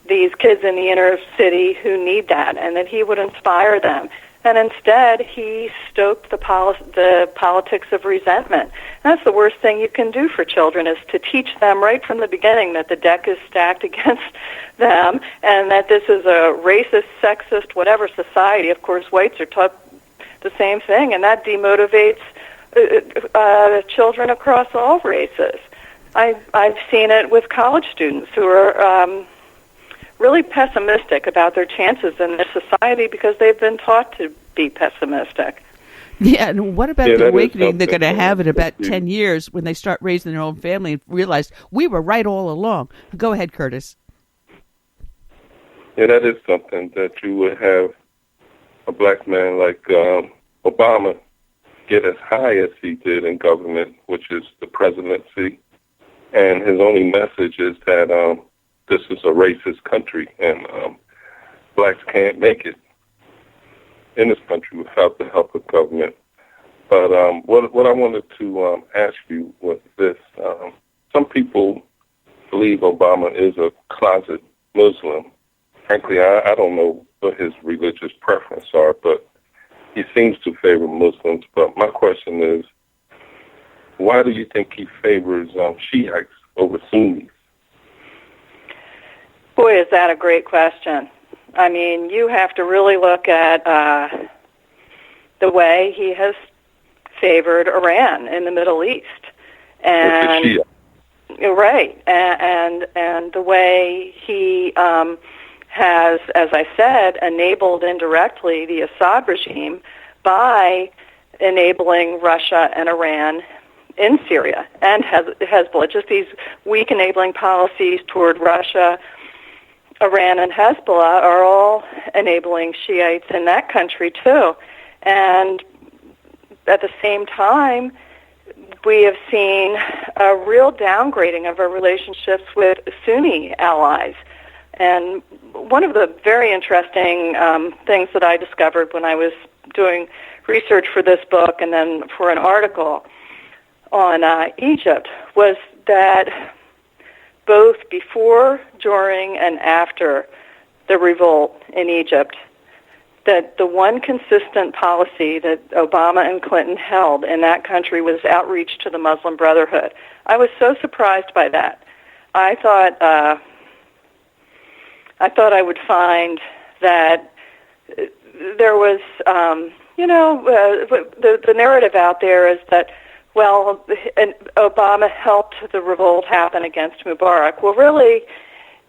these kids in the inner city who need that, and that he would inspire them. And instead, he stoked the politics of resentment. That's the worst thing you can do for children, is to teach them right from the beginning that the deck is stacked against them and that this is a racist, sexist, whatever society. Of course, whites are taught the same thing, and that demotivates children across all races. I've seen it with college students who are really pessimistic about their chances in this society because they've been taught to be pessimistic. Yeah, and what about Yeah, the that is awakening they're going to something, have in about that 10 years when they start raising their own family and realize we were right all along? Go ahead, Curtis. Yeah, that is something that you would have a black man like Obama get as high as he did in government, which is the presidency, and his only message is that this is a racist country and blacks can't make it in this country without the help of government. But what I wanted to ask you was this. Some people believe Obama is a closet Muslim. Frankly, I don't know what his religious preferences are, but he seems to favor Muslims. But my question is, why do you think he favors Shiites over Sunnis? Boy, is that a great question. I mean, you have to really look at the way he has favored Iran in the Middle East, and right, and the way he has, as I said, enabled indirectly the Assad regime by enabling Russia and Iran in Syria, and Hezbollah. Just these weak enabling policies toward Russia, Iran, and Hezbollah are all enabling Shiites in that country too. And at the same time, we have seen a real downgrading of our relationships with Sunni allies. And one of the very interesting things that I discovered when I was doing research for this book and then for an article on Egypt was that both before, during, and after the revolt in Egypt, that the one consistent policy that Obama and Clinton held in that country was outreach to the Muslim Brotherhood. I was so surprised by that. I thought I would find that there was, the narrative out there is that, well, Obama helped the revolt happen against Mubarak. Well, really,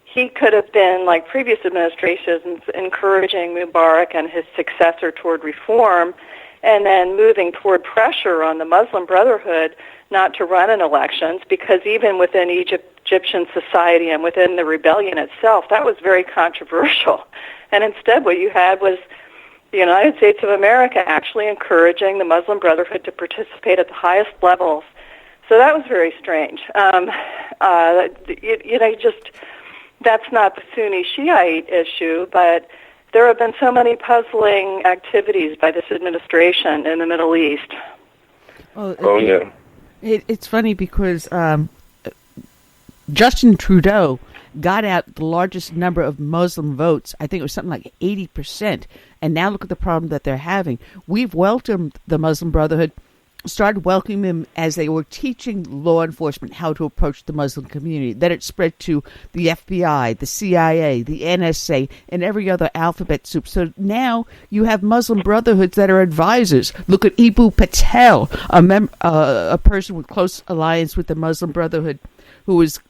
he could have been, like previous administrations, encouraging Mubarak and his successor toward reform, and then moving toward pressure on the Muslim Brotherhood not to run in elections, because even within Egyptian society and within the rebellion itself, that was very controversial. And instead what you had was the United States of America actually encouraging the Muslim Brotherhood to participate at the highest levels. So that was very strange. That's not the Sunni Shiite issue, but there have been so many puzzling activities by this administration in the Middle East. Well, it's funny because Justin Trudeau got out the largest number of Muslim votes. I think it was something like 80%. And now look at the problem that they're having. We've welcomed the Muslim Brotherhood, started welcoming them as they were teaching law enforcement how to approach the Muslim community. Then it spread to the FBI, the CIA, the NSA, and every other alphabet soup. So now you have Muslim Brotherhoods that are advisors. Look at Ibu Patel, a person with close alliance with the Muslim Brotherhood, who is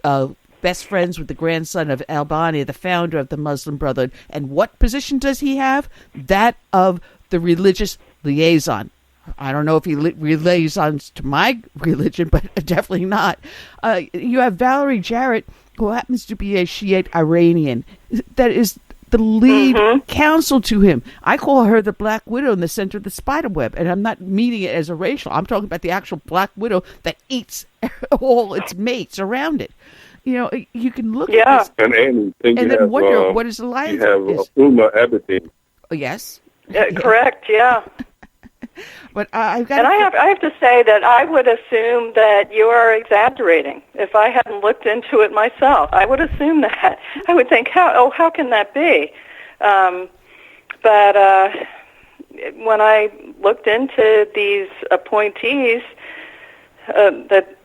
best friends with the grandson of Albania, the founder of the Muslim Brotherhood. And what position does he have? That of the religious liaison. I don't know if he liaisons to my religion, but definitely not. You have Valerie Jarrett, who happens to be a Shiite Iranian. That is the lead counsel to him. I call her the Black Widow in the center of the spider web, and I'm not meaning it as a racial. I'm talking about the actual Black Widow that eats all its mates around it. You know, you can look at this and then wonder what his alliance is. You have Uma Abedin. Oh, yes. Correct, yeah. But I've got. And I have to say that I would assume that you are exaggerating. If I hadn't looked into it myself, I would assume that. I would think, how can that be? But when I looked into these appointees, that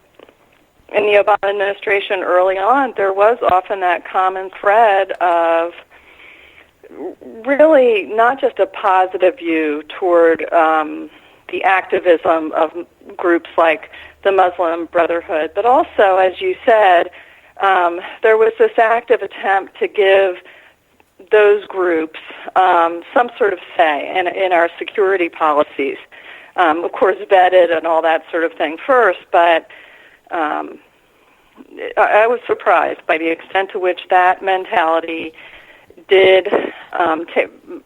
in the Obama administration early on, there was often that common thread of really not just a positive view toward the activism of groups like the Muslim Brotherhood, but also, as you said, there was this active attempt to give those groups some sort of say in our security policies. of course, vetted and all that sort of thing first, but I was surprised by the extent to which that mentality did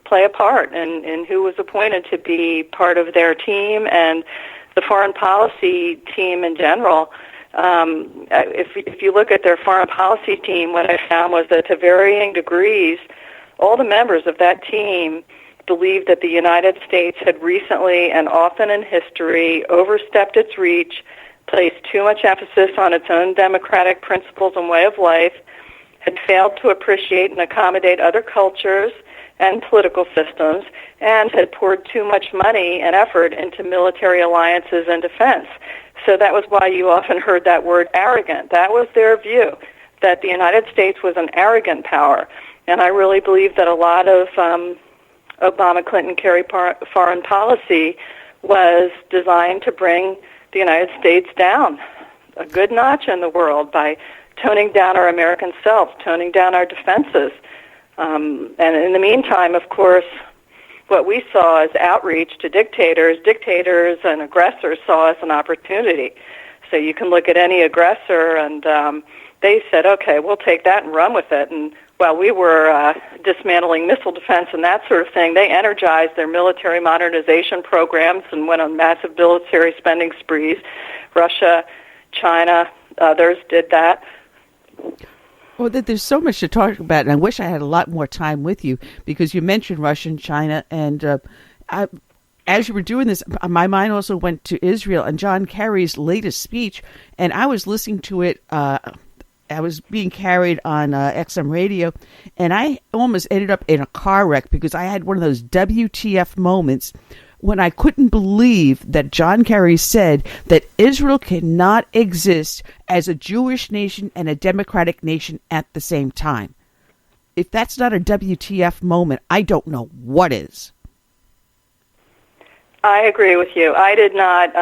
play a part in who was appointed to be part of their team and the foreign policy team in general. If you look at their foreign policy team, what I found was that to varying degrees, all the members of that team believed that the United States had recently and often in history overstepped its reach, placed too much emphasis on its own democratic principles and way of life, had failed to appreciate and accommodate other cultures and political systems, and had poured too much money and effort into military alliances and defense. So that was why you often heard that word arrogant. That was their view, that the United States was an arrogant power. And I really believe that a lot of Obama, Clinton, Kerry foreign policy was designed to bring the United States down a good notch in the world by toning down our American self, toning down our defenses. And in the meantime, of course, what we saw as outreach to dictators and aggressors saw as an opportunity. So you can look at any aggressor and they said, okay, we'll take that and run with it. And while we were dismantling missile defense and that sort of thing, they energized their military modernization programs and went on massive military spending sprees. Russia, China, others did that. Well, there's so much to talk about, and I wish I had a lot more time with you because you mentioned Russia and China, and as you were doing this, my mind also went to Israel and John Kerry's latest speech, and I was listening to it. I was being carried on XM radio, and I almost ended up in a car wreck because I had one of those WTF moments when I couldn't believe that John Kerry said that Israel cannot exist as a Jewish nation and a democratic nation at the same time. If that's not a WTF moment, I don't know what is. I agree with you. I did not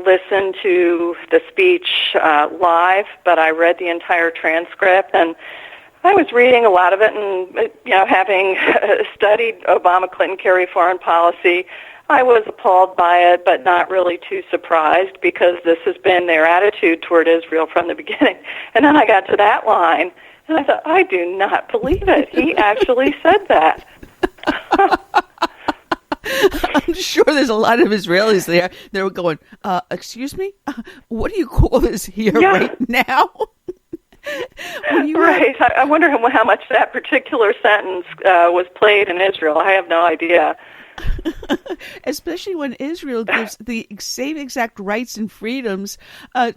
listen to the speech live, but I read the entire transcript, and I was reading a lot of it, and having studied Obama, Clinton, Kerry foreign policy, I was appalled by it, but not really too surprised because this has been their attitude toward Israel from the beginning. And then I got to that line, and I thought, I do not believe it. He actually said that. I'm sure there's a lot of Israelis there. They were going, excuse me? What do you call this here right now? Right. I wonder how much that particular sentence was played in Israel. I have no idea. Especially when Israel gives the same exact rights and freedoms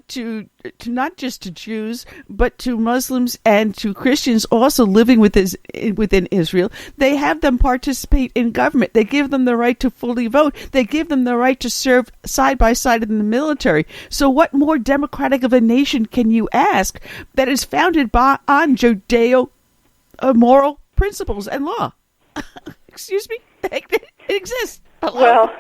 to not just to Jews, but to Muslims and to Christians also living within Israel. They have them participate in government. They give them the right to fully vote. They give them the right to serve side by side in the military. So what more democratic of a nation can you ask that is founded on Judeo-moral principles and law? Excuse me? It exists. Well,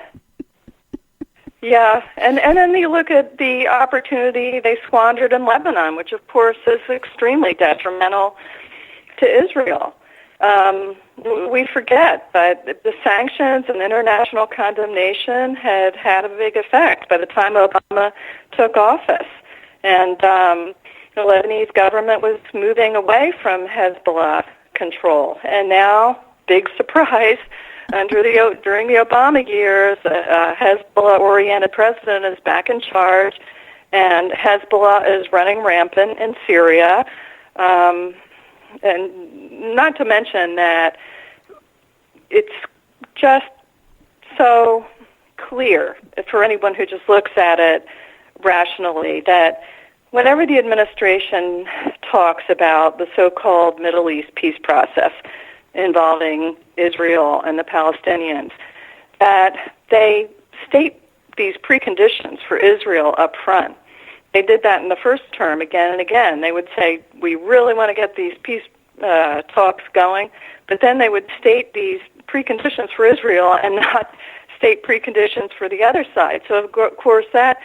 yeah, and then you look at the opportunity they squandered in Lebanon, which of course is extremely detrimental to Israel. We forget, but the sanctions and international condemnation had a big effect by the time Obama took office. And the Lebanese government was moving away from Hezbollah control. And now, big surprise, during the Obama years, a Hezbollah-oriented president is back in charge, and Hezbollah is running rampant in Syria. And not to mention that it's just so clear for anyone who just looks at it rationally that whenever the administration talks about the so-called Middle East peace process involving Israel and the Palestinians, that they state these preconditions for Israel up front. They did that in the first term again and again. They would say, we really want to get these peace talks going, but then they would state these preconditions for Israel and not state preconditions for the other side. So, of course, that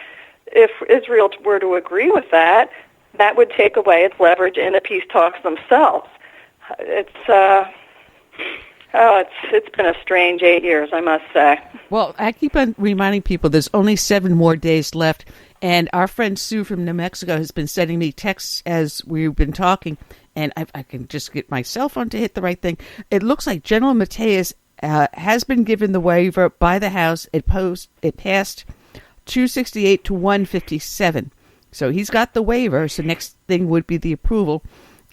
if Israel were to agree with that, that would take away its leverage in the peace talks themselves. It's Oh, it's been a strange 8 years, I must say. Well, I keep on reminding people there's only 7 more days left, and our friend Sue from New Mexico has been sending me texts as we've been talking, and I can just get my cell phone to hit the right thing. It looks like General Mateus has been given the waiver by the House. It passed 268 to 157. So he's got the waiver, so next thing would be the approval.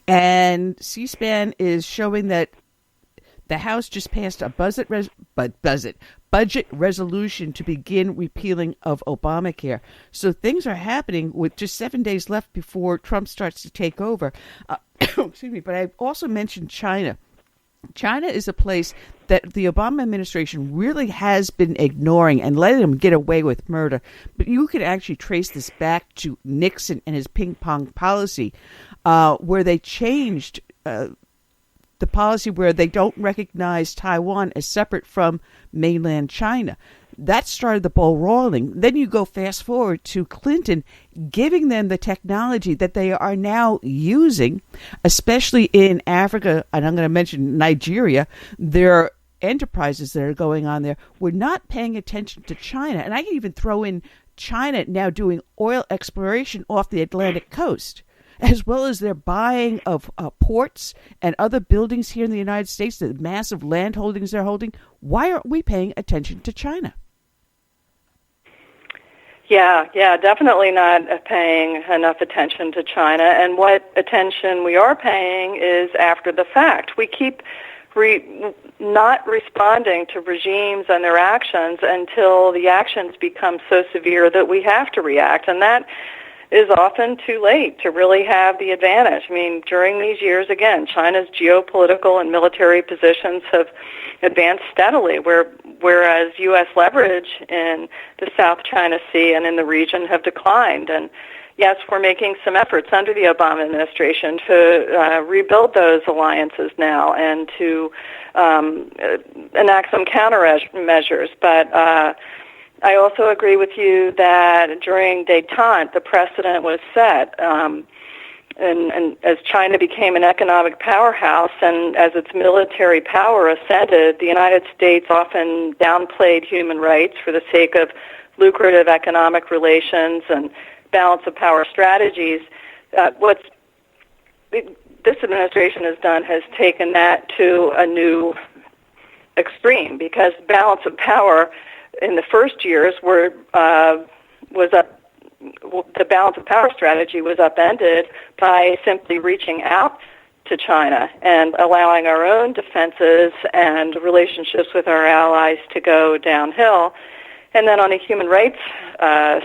And C-SPAN is showing that the House just passed a budget resolution to begin repealing of Obamacare. So things are happening with just 7 days left before Trump starts to take over. Excuse me, but I also mentioned China. China is a place that the Obama administration really has been ignoring and letting them get away with murder. But you could actually trace this back to Nixon and his ping-pong policy, where they changed the policy where they don't recognize Taiwan as separate from mainland China. That started the ball rolling. Then you go fast forward to Clinton giving them the technology that they are now using, especially in Africa, and I'm going to mention Nigeria. There are enterprises that are going on there. We're not paying attention to China. And I can even throw in China now doing oil exploration off the Atlantic coast, as well as their buying of ports and other buildings here in the United States, the massive land holdings they're holding. Why aren't we paying attention to China? Yeah, definitely not paying enough attention to China. And what attention we are paying is after the fact. We keep not responding to regimes and their actions until the actions become so severe that we have to react. And that is often too late to really have the advantage. I mean, during these years, again, China's geopolitical and military positions have advanced steadily, whereas U.S. leverage in the South China Sea and in the region have declined. And yes, we're making some efforts under the Obama administration to rebuild those alliances now and to enact some countermeasures. But I also agree with you that during détente, the precedent was set. And as China became an economic powerhouse and as its military power ascended, the United States often downplayed human rights for the sake of lucrative economic relations and balance of power strategies. What this administration has done has taken that to a new extreme, because balance of power in the first years the balance of power strategy was upended by simply reaching out to China and allowing our own defenses and relationships with our allies to go downhill. And then on the human rights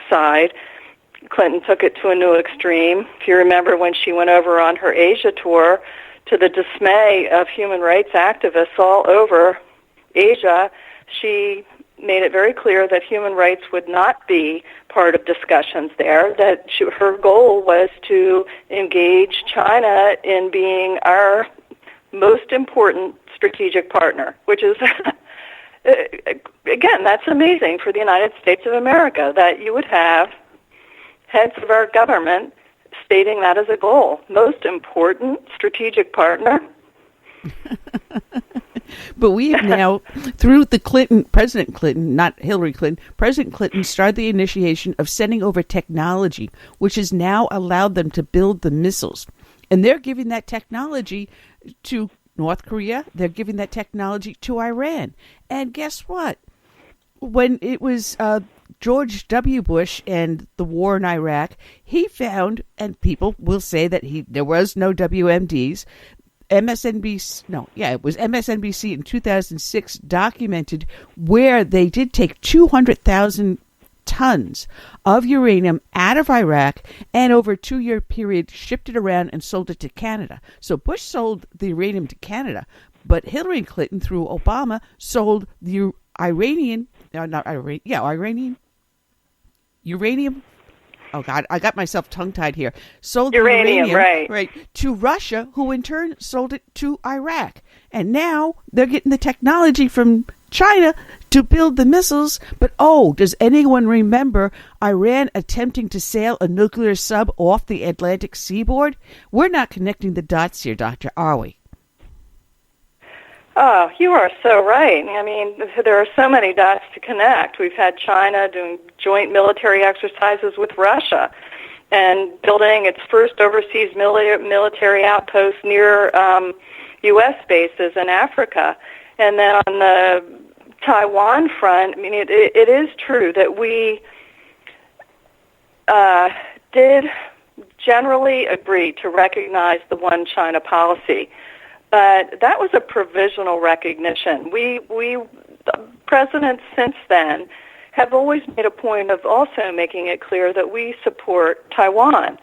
side, Clinton took it to a new extreme. If you remember when she went over on her Asia tour, to the dismay of human rights activists all over Asia, she made it very clear that human rights would not be part of discussions there, that her goal was to engage China in being our most important strategic partner, which is, again, that's amazing for the United States of America, that you would have heads of our government stating that as a goal. Most important strategic partner. But we have now, through President Clinton, not Hillary Clinton, President Clinton started the initiation of sending over technology, which has now allowed them to build the missiles. And they're giving that technology to North Korea. They're giving that technology to Iran. And guess what? When it was George W. Bush and the war in Iraq, he found, and people will say that there was no WMDs, it was MSNBC in 2006 documented where they did take 200,000 tons of uranium out of Iraq and over a 2-year period shipped it around and sold it to Canada. So Bush sold the uranium to Canada, but Hillary Clinton, through Obama, sold the uranium. Oh, God, I got myself tongue-tied here. Sold uranium, right, to Russia, who in turn sold it to Iraq. And now they're getting the technology from China to build the missiles. But, does anyone remember Iran attempting to sail a nuclear sub off the Atlantic seaboard? We're not connecting the dots here, Doctor, are we? Oh, you are so right. I mean, there are so many dots to connect. We've had China doing joint military exercises with Russia and building its first overseas military outpost near U.S. bases in Africa. And then on the Taiwan front, I mean, it is true that we did generally agree to recognize the one China policy. But that was a provisional recognition. We presidents since then have always made a point of also making it clear that we support Taiwan,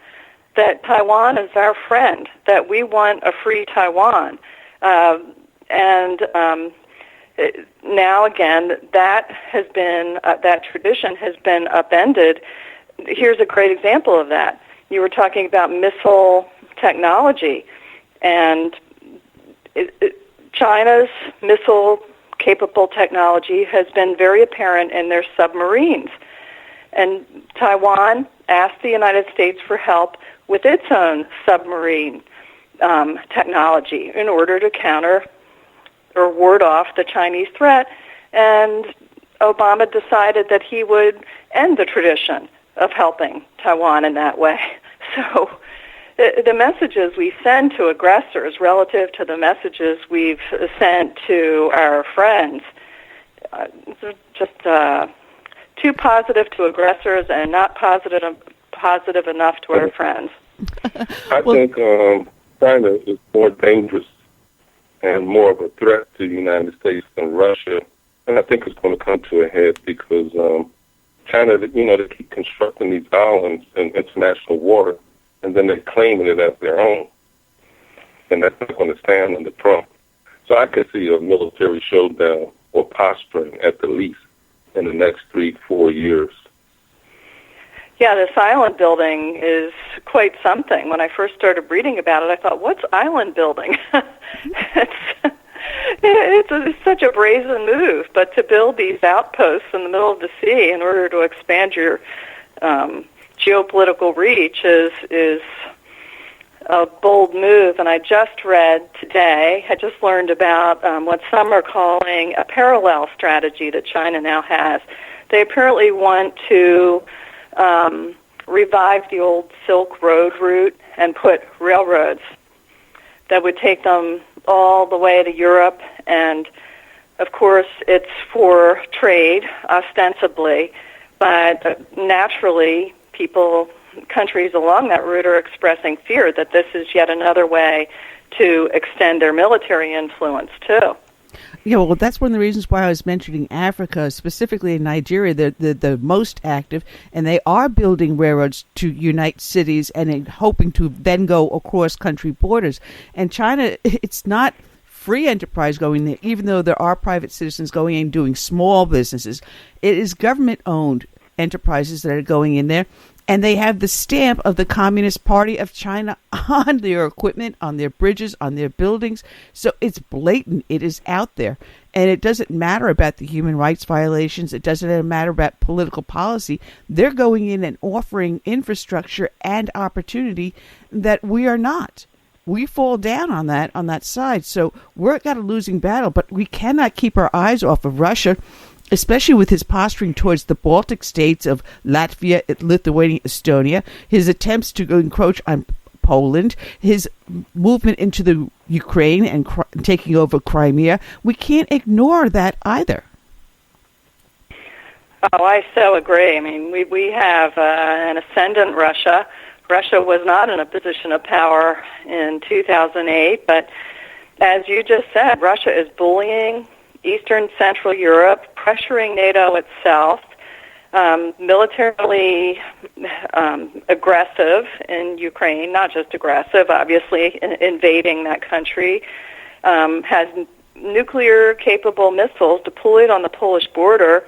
that Taiwan is our friend, that we want a free Taiwan. Now again, that has been that tradition has been upended. Here's a great example of that. You were talking about missile technology, and China's missile-capable technology has been very apparent in their submarines. And Taiwan asked the United States for help with its own submarine technology in order to counter or ward off the Chinese threat. And Obama decided that he would end the tradition of helping Taiwan in that way. So the messages we send to aggressors relative to the messages we've sent to our friends are just too positive to aggressors and not positive enough to our friends. I think China is more dangerous and more of a threat to the United States than Russia. And I think it's going to come to a head because China, they keep constructing these islands in international water, and then they're claiming it as their own. And that's not going to stand under Trump. So I could see a military showdown or posturing at the least in the next 3-4 years. Yeah, this island building is quite something. When I first started reading about it, I thought, what's island building? It's such a brazen move, but to build these outposts in the middle of the sea in order to expand your geopolitical reach is a bold move. And I just read today, I just learned about what some are calling a parallel strategy that China now has. They apparently want to revive the old Silk Road route and put railroads that would take them all the way to Europe. And, of course, it's for trade, ostensibly, but naturally countries along that route are expressing fear that this is yet another way to extend their military influence, too. Yeah, well, that's one of the reasons why I was mentioning Africa, specifically in Nigeria. They're the most active, and they are building railroads to unite cities and hoping to then go across country borders. And China, it's not free enterprise going there, even though there are private citizens going in doing small businesses. It is government-owned enterprises that are going in there. And they have the stamp of the Communist Party of China on their equipment, on their bridges, on their buildings. So it's blatant. It is out there. And it doesn't matter about the human rights violations. It doesn't matter about political policy. They're going in and offering infrastructure and opportunity that we are not. We fall down on that side. So we're got a losing battle, but we cannot keep our eyes off of Russia, especially with his posturing towards the Baltic states of Latvia, Lithuania, Estonia, his attempts to encroach on Poland, his movement into the Ukraine and taking over Crimea. We can't ignore that either. Oh, I so agree. I mean, we have an ascendant Russia. Russia was not in a position of power in 2008, but as you just said, Russia is bullying Eastern Central Europe, pressuring NATO itself, militarily aggressive in Ukraine, not just aggressive, obviously, invading that country, has nuclear-capable missiles deployed on the Polish border,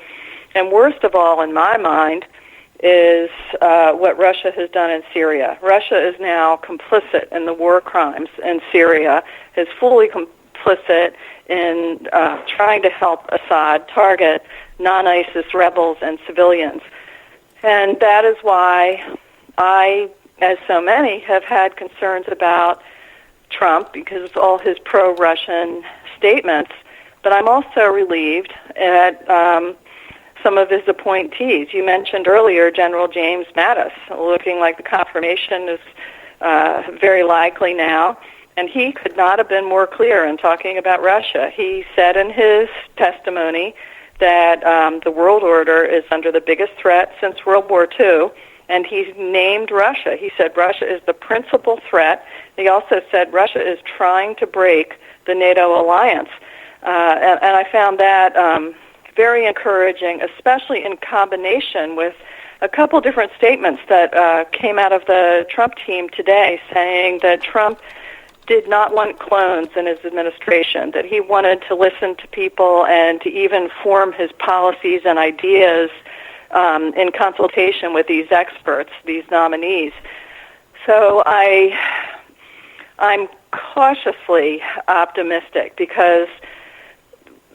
and worst of all, in my mind, is what Russia has done in Syria. Russia is now complicit in the war crimes in Syria, is fully complicit in trying to help Assad target non-ISIS rebels and civilians. And that is why I, as so many, have had concerns about Trump because of all his pro-Russian statements, but I'm also relieved at some of his appointees. You mentioned earlier General James Mattis, looking like the confirmation is very likely now, and he could not have been more clear in talking about Russia. He said in his testimony that the world order is under the biggest threat since World War II, and he named Russia. He said Russia is the principal threat. He also said Russia is trying to break the NATO alliance, and I found that very encouraging, especially in combination with a couple different statements that came out of the Trump team today saying that Trump did not want clones in his administration, that he wanted to listen to people and to even form his policies and ideas in consultation with these experts, these nominees. So I'm cautiously optimistic because,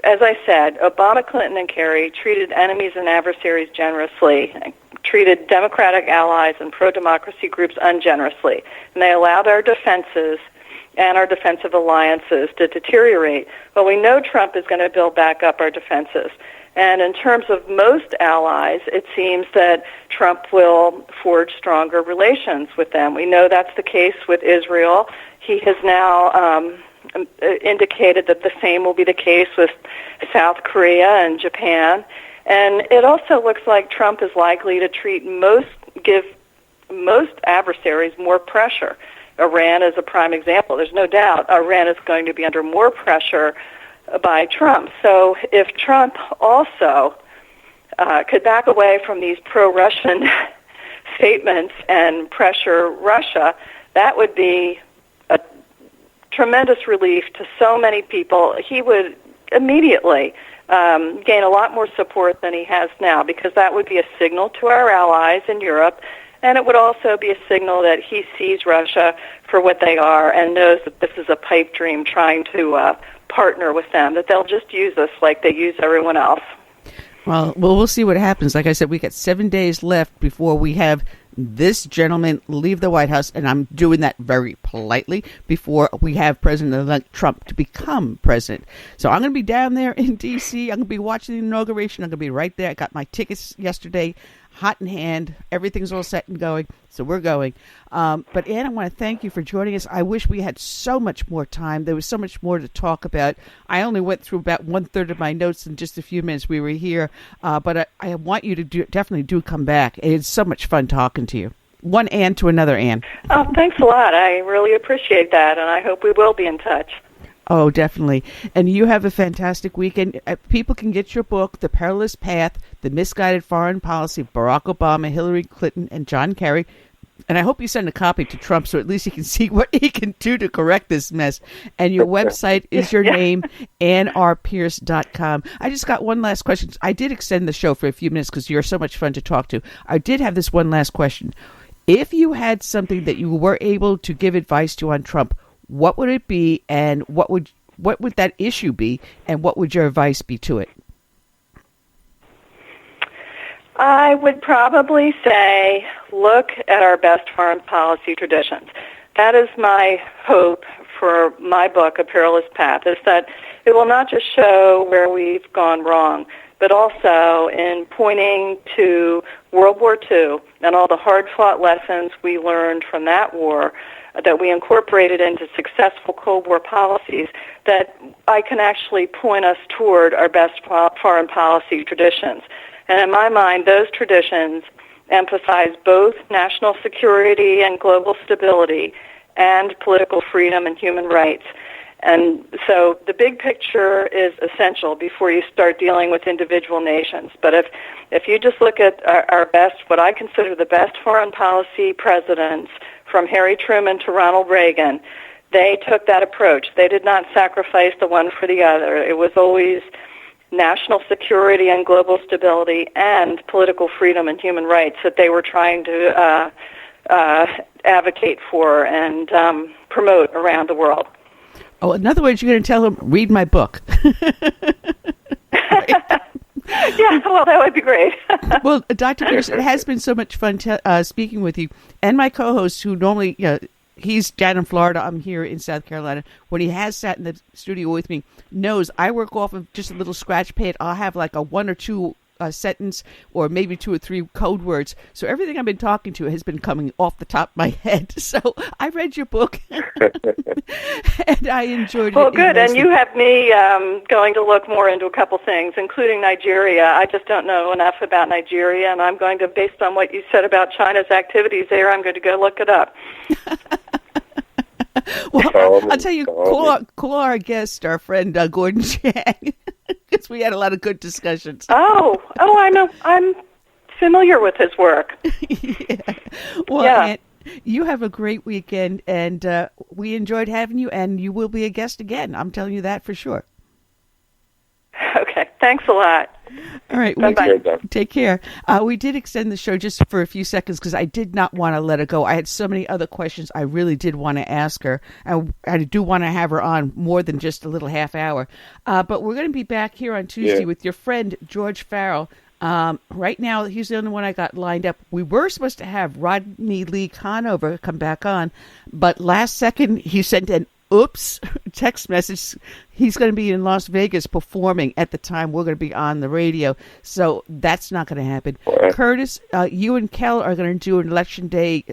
as I said, Obama, Clinton, and Kerry treated enemies and adversaries generously, treated Democratic allies and pro-democracy groups ungenerously, and they allowed our defenses and our defensive alliances to deteriorate. Well, we know Trump is going to build back up our defenses. And in terms of most allies, it seems that Trump will forge stronger relations with them. We know that's the case with Israel. He has now indicated that the same will be the case with South Korea and Japan. And it also looks like Trump is likely to give most adversaries more pressure. Iran is a prime example. There's no doubt Iran is going to be under more pressure by Trump. So if Trump also could back away from these pro-Russian statements and pressure Russia, that would be a tremendous relief to so many people. He would immediately gain a lot more support than he has now, because that would be a signal to our allies in Europe, and it would also be a signal that he sees Russia for what they are and knows that this is a pipe dream trying to partner with them, that they'll just use us like they use everyone else. Well, we'll see what happens. Like I said, we got 7 days left before we have this gentleman leave the White House, and I'm doing that very politely, before we have President-elect Trump to become president. So I'm going to be down there in D.C. I'm going to be watching the inauguration. I'm going to be right there. I got my tickets yesterday, hot in hand. Everything's all set and going, so we're going. But Ann, I want to thank you for joining us. I wish we had so much more time. There was so much more to talk about. I only went through about 1/3 of my notes in just a few minutes we were here. But I want you to definitely do come back. It's so much fun talking to you. One Ann to another Ann. Oh, thanks a lot. I really appreciate that, and I hope we will be in touch. Oh, definitely. And you have a fantastic weekend. People can get your book, The Perilous Path, The Misguided Foreign Policy of Barack Obama, Hillary Clinton, and John Kerry. And I hope you send a copy to Trump so at least he can see what he can do to correct this mess. And your website is your name, AnnRPierce.com. I just got one last question. I did extend the show for a few minutes because you're so much fun to talk to. I did have this one last question. If you had something that you were able to give advice to on Trump, what would it be, and what would that issue be, and what would your advice be to it? I would probably say look at our best foreign policy traditions. That is my hope for my book, A Perilous Path, is that it will not just show where we've gone wrong, but also in pointing to World War II and all the hard-fought lessons we learned from that war, that we incorporated into successful Cold War policies, that I can actually point us toward our best foreign policy traditions. And in my mind, those traditions emphasize both national security and global stability and political freedom and human rights. And so the big picture is essential before you start dealing with individual nations. But if you just look at our best, what I consider the best foreign policy presidents, from Harry Truman to Ronald Reagan, they took that approach. They did not sacrifice the one for the other. It was always national security and global stability and political freedom and human rights that they were trying to advocate for and promote around the world. Oh, in other words, you're going to tell them, read my book. Yeah, well, that would be great. Well, Dr. Pierce, it has been so much fun speaking with you, and my co-host, who normally he's down in Florida. I'm here in South Carolina. When he has sat in the studio with me, knows I work off of just a little scratch pad. I'll have like a one or two sentence or maybe 2 or 3 code words. So everything I've been talking to has been coming off the top of my head. So I read your book and I enjoyed it. Well, good. And you have me going to look more into a couple things, including Nigeria. I just don't know enough about Nigeria, and I'm going to, based on what you said about China's activities there, I'm going to go look it up. Well, I'll tell you, call our guest, our friend Gordon Chang, because we had a lot of good discussions. I know. I'm familiar with his work. Yeah. Well, yeah. Aunt, you have a great weekend, and we enjoyed having you, and you will be a guest again. I'm telling you that for sure. Okay. Thanks a lot. All right. Bye-bye. Take care. We did extend the show just for a few seconds because I did not want to let her go. I had so many other questions I really did want to ask her. I do want to have her on more than just a little half hour. But we're going to be back here on Tuesday with your friend, George Farrell. Right now, he's the only one I got lined up. We were supposed to have Rodney Lee Conover come back on, but last second he sent an oops text message. He's going to be in Las Vegas performing at the time we're going to be on the radio, so that's not going to happen. Right. Curtis, you and Kel are going to do an election day,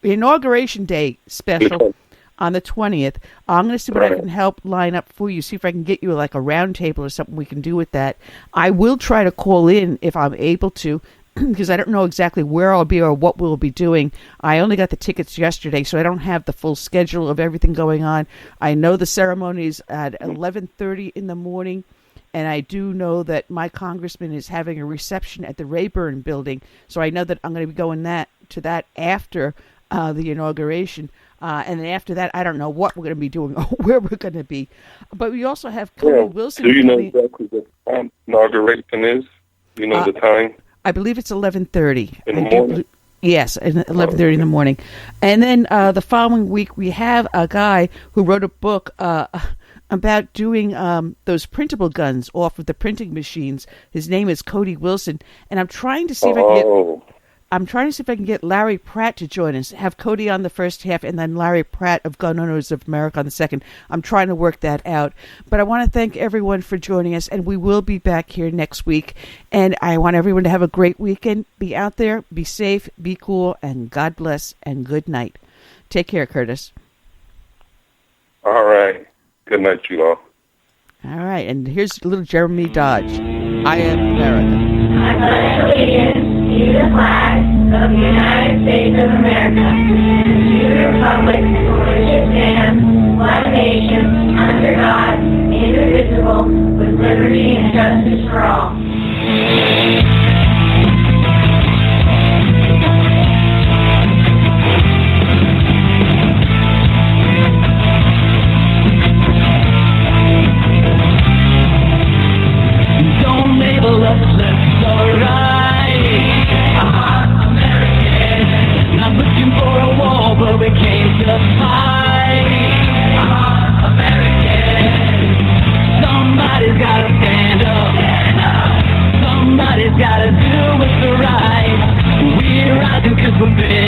inauguration day special on the 20th. I'm going to see what I can help line up for you, see if I can get you like a round table or something we can do with that. I will try to call in if I'm able to, because I don't know exactly where I'll be or what we'll be doing. I only got the tickets yesterday, so I don't have the full schedule of everything going on. I know the ceremony's at 11:30 in the morning, and I do know that my congressman is having a reception at the Rayburn building, so I know that I'm going to be going to that after the inauguration. And then after that, I don't know what we're going to be doing or where we're going to be. But we also have Cody Wilson. Do you know exactly what the inauguration is? Do you know the time? I believe it's 11:30. In the morning? Yes, 11:30 in the morning. And then the following week, we have a guy who wrote a book about doing those printable guns off of the printing machines. His name is Cody Wilson. And I'm trying to see if I can get Larry Pratt to join us, have Cody on the first half, and then Larry Pratt of Gun Owners of America on the second. I'm trying to work that out. But I want to thank everyone for joining us, and we will be back here next week. And I want everyone to have a great weekend. Be out there, be safe, be cool, and God bless, and good night. Take care, Curtis. All right. Good night, you all. All right, and here's little Jeremy Dodge. I am America. I pledge allegiance to the flag of the United States of America, and to the republic for which it stands, one nation, under God, indivisible, with liberty and justice for all. Don't label us left or right. I'm American. Not looking for a war, but we came to fight. I'm American. Somebody's gotta stand up. Somebody's gotta do what's right. We're rising 'cause we're big.